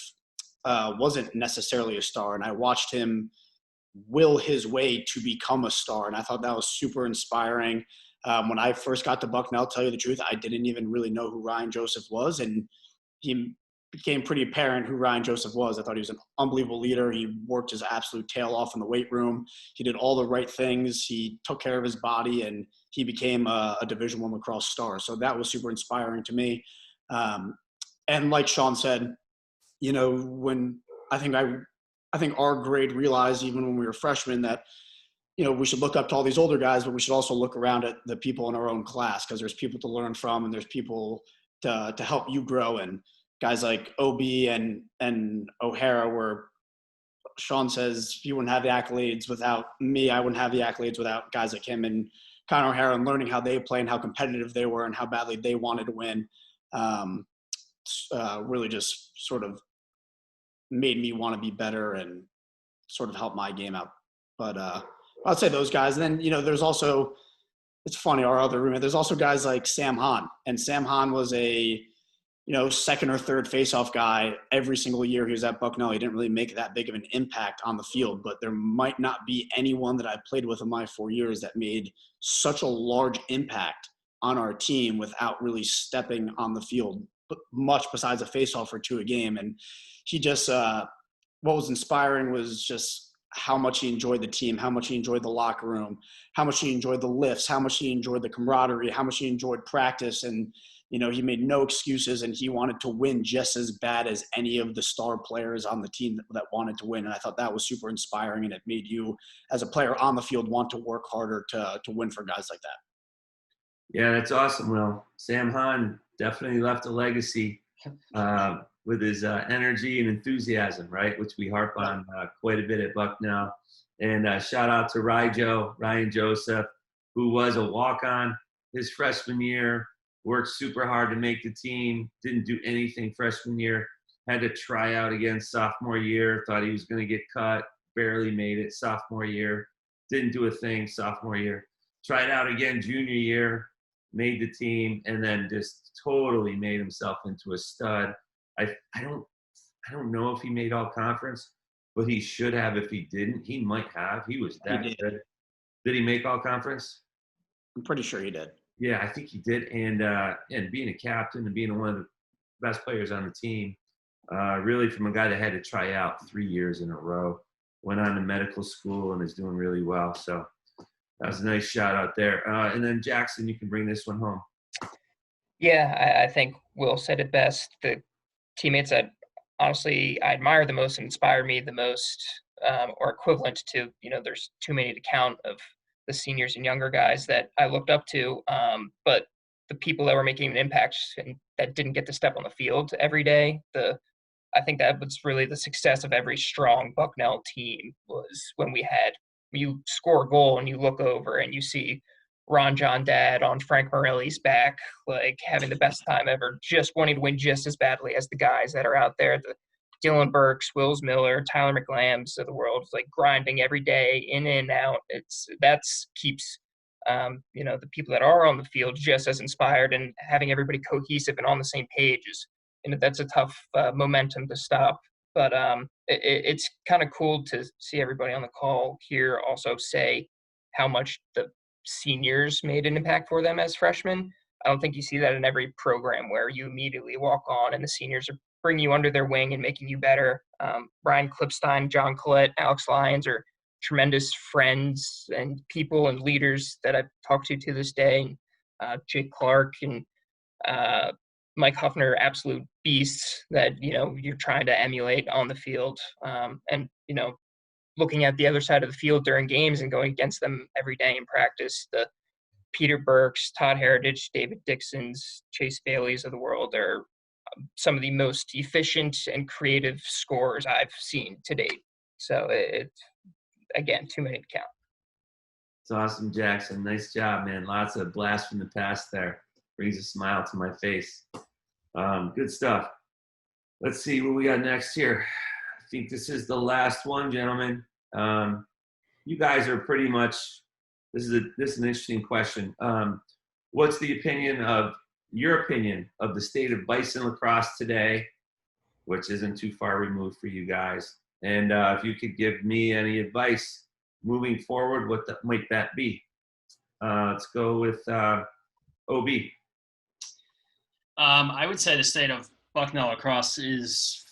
wasn't necessarily a star, and I watched him will his way to become a star, and I thought that was super inspiring. When I first got to Bucknell, tell you the truth, I didn't even really know who Ryan Joseph was, and he became pretty apparent who Ryan Joseph was. I thought he was an unbelievable leader. He worked his absolute tail off in the weight room. He did all the right things. He took care of his body, and he became a Division I lacrosse star. So that was super inspiring to me. And like Sean said, you know, when I think our grade realized, even when we were freshmen, that, you know, we should look up to all these older guys, but we should also look around at the people in our own class, because there's people to learn from and there's people to help you grow. And guys like OB and O'Hara, where Sean says he wouldn't have the accolades without me. I wouldn't have the accolades without guys like him and Connor O'Hara, and learning how they play and how competitive they were and how badly they wanted to win. Really just sort of made me want to be better and sort of help my game out. But I'd say those guys. And then, you know, there's also, it's funny, our other roommate, there's also guys like Sam Hahn. And Sam Hahn was a, you know, second or third faceoff guy every single year he was at Bucknell. He didn't really make that big of an impact on the field, but there might not be anyone that I played with in my 4 years that made such a large impact on our team without really stepping on the field, much besides a faceoff or two a game. And he just, what was inspiring was just how much he enjoyed the team, how much he enjoyed the locker room, how much he enjoyed the lifts, how much he enjoyed the camaraderie, how much he enjoyed practice. And, you know, he made no excuses, and he wanted to win just as bad as any of the star players on the team that wanted to win. And I thought that was super inspiring, and it made you as a player on the field want to work harder to win for guys like that. Yeah, that's awesome, Will. Sam Hahn definitely left a legacy with his energy and enthusiasm, right, which we harp on quite a bit at Bucknell. And shout out to Ryan Joseph, who was a walk-on his freshman year, worked super hard to make the team, didn't do anything freshman year, had to try out again sophomore year, thought he was going to get cut, barely made it sophomore year, didn't do a thing sophomore year, tried out again junior year, made the team, and then just totally made himself into a stud. I don't know if he made all conference, but he should have. If he didn't, he might have. He was that good. Did he make all conference? I'm pretty sure he did. Yeah, I think he did. And being a captain and being one of the best players on the team, really from a guy that had to try out 3 years in a row, went on to medical school and is doing really well. So that was a nice shout out there. And then Jackson, you can bring this one home. Yeah, I think Will said it best. The teammates that honestly I admire the most and inspire me the most, or equivalent to, you know, there's too many to count of the seniors and younger guys that I looked up to, but the people that were making an impact and that didn't get to step on the field every day, I think that was really the success of every strong Bucknell team, was when you score a goal and you look over and you see Ron John Dad on Frank Morelli's back, like having the best time ever, just wanting to win just as badly as the guys that are out there, the Dylan Burks, Wills Miller, Tyler McLambs of the world, like grinding every day in and out. Keeps you know, the people that are on the field just as inspired, and having everybody cohesive and on the same page is, you know, that's a tough momentum to stop. But it's kind of cool to see everybody on the call here also say how much the seniors made an impact for them as freshmen. I don't think you see that in every program where you immediately walk on and the seniors are bringing you under their wing and making you better. Brian Klipstein, John Collette, Alex Lyons are tremendous friends and people and leaders that I've talked to this day. Jake Clark and Mike Huffner, absolute beasts that, you know, you're trying to emulate on the field. And, you know, looking at the other side of the field during games and going against them every day in practice, the Peter Burks, Todd Heritage, David Dixons, Chase Baileys of the world are some of the most efficient and creative scorers I've seen to date. So it's, again, too many to count. It's awesome, Jackson. Nice job, man. Lots of blast from the past there. Brings a smile to my face. Good stuff. Let's see what we got next here. I think this is the last one, gentlemen. You guys are pretty much, this is an interesting question. What's your opinion of the state of Bison lacrosse today, which isn't too far removed for you guys? And if you could give me any advice moving forward, what might that be? Let's go with OB. I would say the state of Bucknell Lacrosse is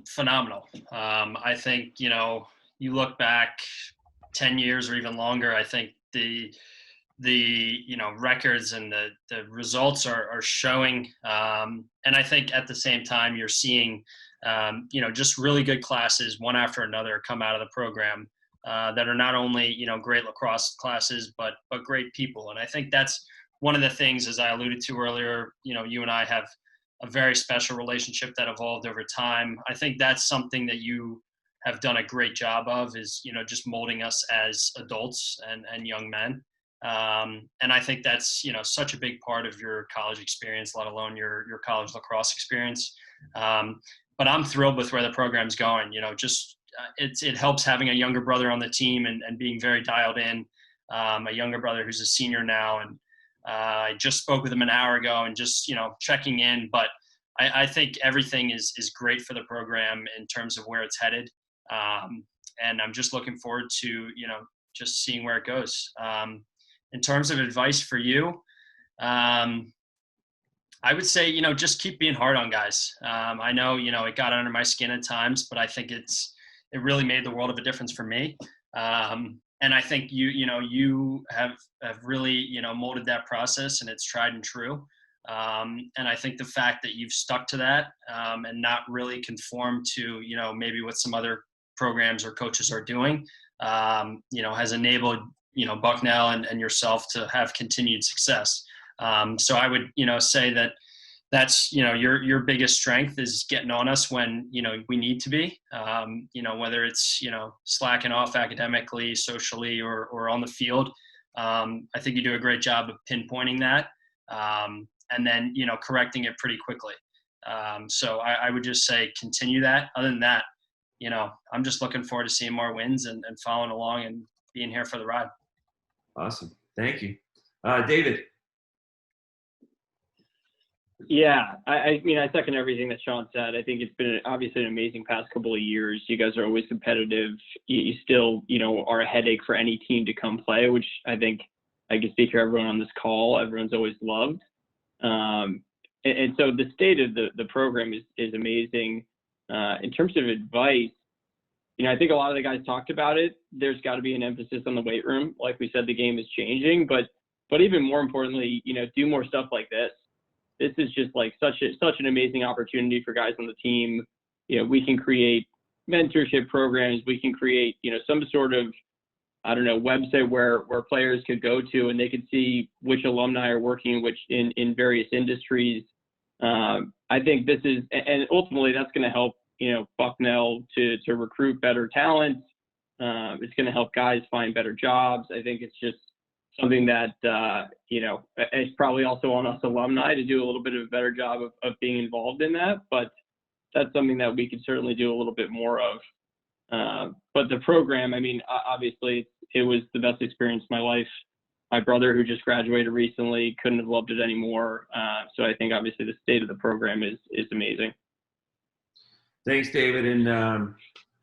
phenomenal. I think, you look back 10 years or even longer, I think the records and the results are showing. And I think at the same time, you're seeing, just really good classes one after another come out of the program that are not only, great lacrosse classes, but great people. And I think that's one of the things, as I alluded to earlier, you and I have a very special relationship that evolved over time. I think that's something that you have done a great job of, is, just molding us as adults and young men. And I think that's, such a big part of your college experience, let alone your college lacrosse experience. But I'm thrilled with where the program's going. It helps having a younger brother on the team and being very dialed in. A younger brother who's a senior now, and I just spoke with him an hour ago and just, checking in. But I think everything is great for the program in terms of where it's headed. And I'm just looking forward to, just seeing where it goes. In terms of advice for you, I would say, just keep being hard on guys. I know, it got under my skin at times, but I think it really made the world of a difference for me. And I think you have really, molded that process, and it's tried and true. And I think the fact that you've stuck to that, and not really conformed to, maybe what some other programs or coaches are doing, has enabled, Bucknell and yourself to have continued success. So I would, say that's, your biggest strength is getting on us when, we need to be, whether it's, slacking off academically, socially, or on the field. I think you do a great job of pinpointing that, and then, correcting it pretty quickly. So I would just say continue that. Other than that, I'm just looking forward to seeing more wins and following along and being here for the ride. Awesome. Thank you. David. Yeah, I mean, I second everything that Sean said. I think it's been obviously an amazing past couple of years. You guys are always competitive. You still, are a headache for any team to come play, which I think I can speak for everyone on this call. Everyone's always loved. And so the state of the program is amazing. In terms of advice, I think a lot of the guys talked about it. There's got to be an emphasis on the weight room. Like we said, the game is changing, but even more importantly, do more stuff like this. This is just like such an amazing opportunity for guys on the team. We can create mentorship programs. We can create, some sort of, website where players could go to and they could see which alumni are working in various industries. I think this is, and ultimately that's going to help, Bucknell to recruit better talent. It's going to help guys find better jobs. I think it's just something that, it's probably also on us alumni to do a little bit of a better job of being involved in that, but that's something that we could certainly do a little bit more of. But the program, I mean, obviously it was the best experience of my life. My brother, who just graduated recently, couldn't have loved it anymore. So I think obviously the state of the program is amazing. Thanks, David. And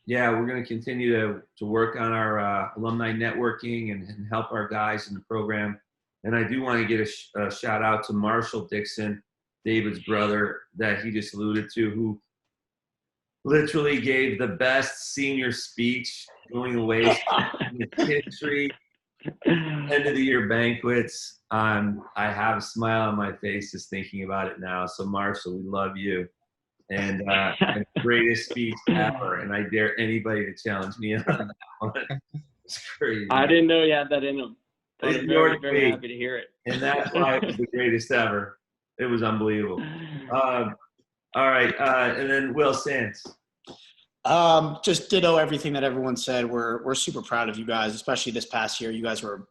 we're going to continue to work on our alumni networking and help our guys in the program. And I do want to get a shout out to Marshall Dixon, David's brother, that he just alluded to, who literally gave the best senior speech going away in history, end of the year banquets. I have a smile on my face just thinking about it now. So Marshall, we love you. And greatest speech ever. And I dare anybody to challenge me on that one. It's crazy. I didn't know you had that in him. I'm very, very happy to hear it. And that's why it was the greatest ever. It was unbelievable. All right. And then Will Sands. Just ditto everything that everyone said. We're super proud of you guys, especially this past year. You guys were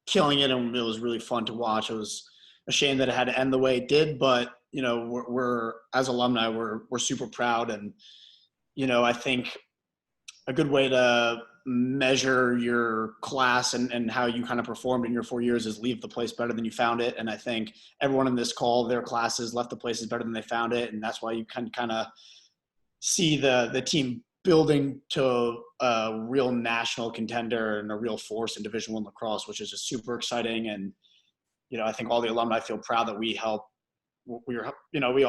killing it, and it was really fun to watch. It was a shame that it had to end the way it did, but we're as alumni, we're super proud. And I think a good way to measure your class and how you kind of performed in your 4 years is leave the place better than you found it. And I think everyone in this call, their classes left the places better than they found it, and that's why you can kind of see the team building to a real national contender and a real force in Division I lacrosse, which is just super exciting. And I think all the alumni feel proud that we all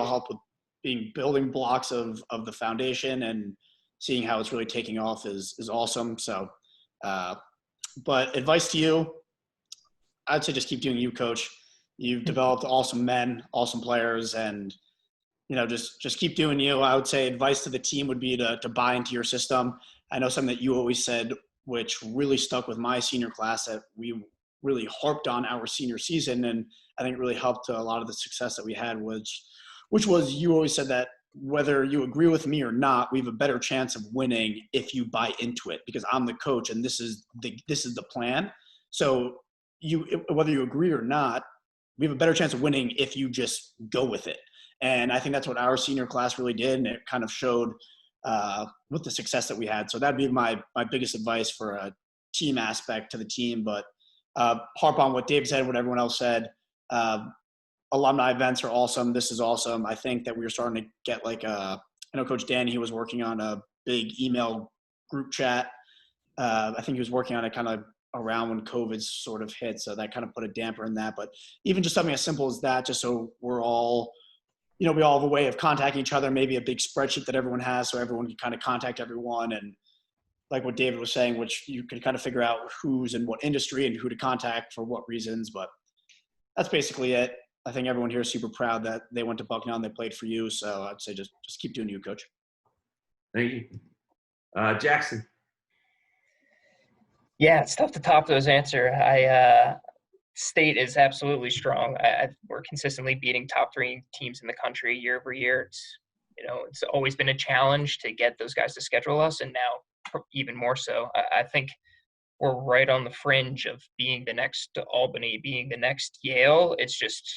help with being building blocks of the foundation, and seeing how it's really taking off is awesome. So, but advice to you, I'd say just keep doing you, coach. You've developed awesome men, awesome players, and just keep doing you. I would say advice to the team would be to buy into your system. I know something that you always said, which really stuck with my senior class, that we really harped on our senior season, and I think really helped a lot of the success that we had, which was you always said that whether you agree with me or not, we have a better chance of winning if you buy into it, because I'm the coach and this is the plan. So whether you agree or not, we have a better chance of winning if you just go with it. And I think that's what our senior class really did, and it kind of showed with the success that we had. So that'd be my biggest advice for a team aspect to the team. But harp on what Dave said, what everyone else said. Alumni events are awesome. This is awesome. I think that we were starting to get I know Coach Danny, he was working on a big email group chat. I think he was working on it kind of around when COVID sort of hit. So that kind of put a damper in that. But even just something as simple as that, just so we're all, we all have a way of contacting each other, maybe a big spreadsheet that everyone has so everyone can kind of contact everyone. And like what David was saying, which you can kind of figure out who's in what industry and who to contact for what reasons. But that's basically it. I think everyone here is super proud that they went to Bucknell and they played for you. So I'd say just keep doing you, Coach. Thank you. Jackson. Yeah, it's tough to top those answer. State is absolutely strong. We're consistently beating top 3 teams in the country year over year. It's always been a challenge to get those guys to schedule us, and now even more so. I think we're right on the fringe of being the next Albany, being the next Yale. It's just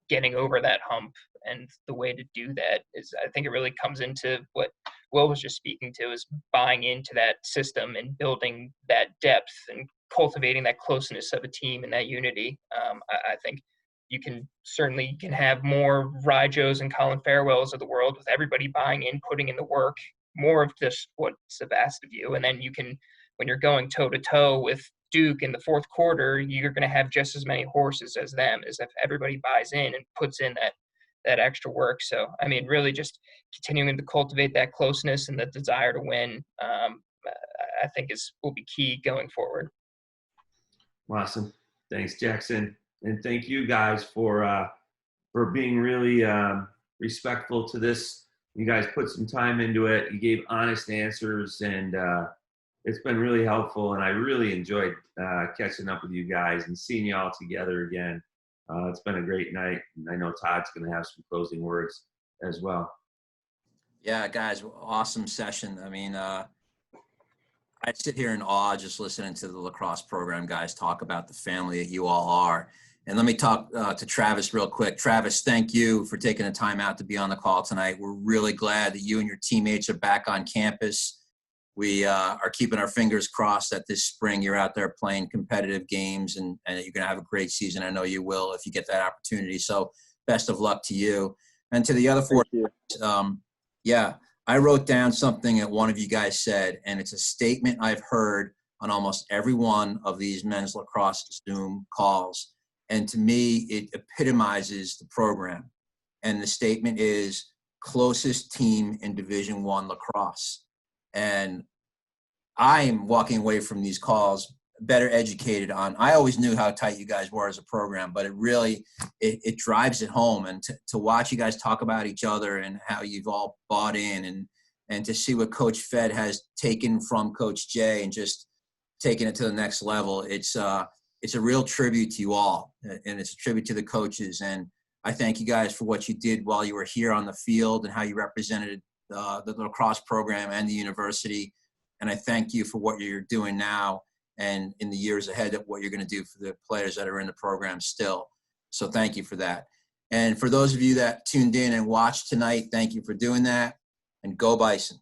getting over that hump, and the way to do that is, I think it really comes into what Will was just speaking to, is buying into that system and building that depth and cultivating that closeness of a team and that unity. I think you can have more Ryjos and Colin Farewells of the world with everybody buying in, putting in the work, more of just what's asked of you. And then you can, when you're going toe to toe with Duke in the fourth quarter, you're going to have just as many horses as them, as if everybody buys in and puts in that extra work. So, I mean, really just continuing to cultivate that closeness and the desire to win, I think will be key going forward. Awesome. Thanks, Jackson. And thank you guys for being really respectful to this. You guys put some time into it. You gave honest answers, and it's been really helpful. And I really enjoyed catching up with you guys and seeing you all together again. It's been a great night. And I know Todd's going to have some closing words as well. Yeah, guys, awesome session. I mean, I sit here in awe just listening to the lacrosse program guys talk about the family that you all are. And let me talk to Travis real quick. Travis, thank you for taking the time out to be on the call tonight. We're really glad that you and your teammates are back on campus. We are keeping our fingers crossed that this spring you're out there playing competitive games, and you're going to have a great season. I know you will if you get that opportunity. So best of luck to you. And to the other 4 yeah, I wrote down something that one of you guys said, and it's a statement I've heard on almost every one of these men's lacrosse Zoom calls. And to me, it epitomizes the program. And the statement is closest team in Division I lacrosse. And I'm walking away from these calls better educated on, I always knew how tight you guys were as a program, but it really, it drives it home. And to watch you guys talk about each other and how you've all bought in, and to see what Coach Fed has taken from Coach Jay and just taking it to the next level, it's a real tribute to you all, and it's a tribute to the coaches. And I thank you guys for what you did while you were here on the field and how you represented the lacrosse program and the university. And I thank you for what you're doing now and in the years ahead of what you're going to do for the players that are in the program still. So thank you for that. And for those of you that tuned in and watched tonight, thank you for doing that, and go Bison.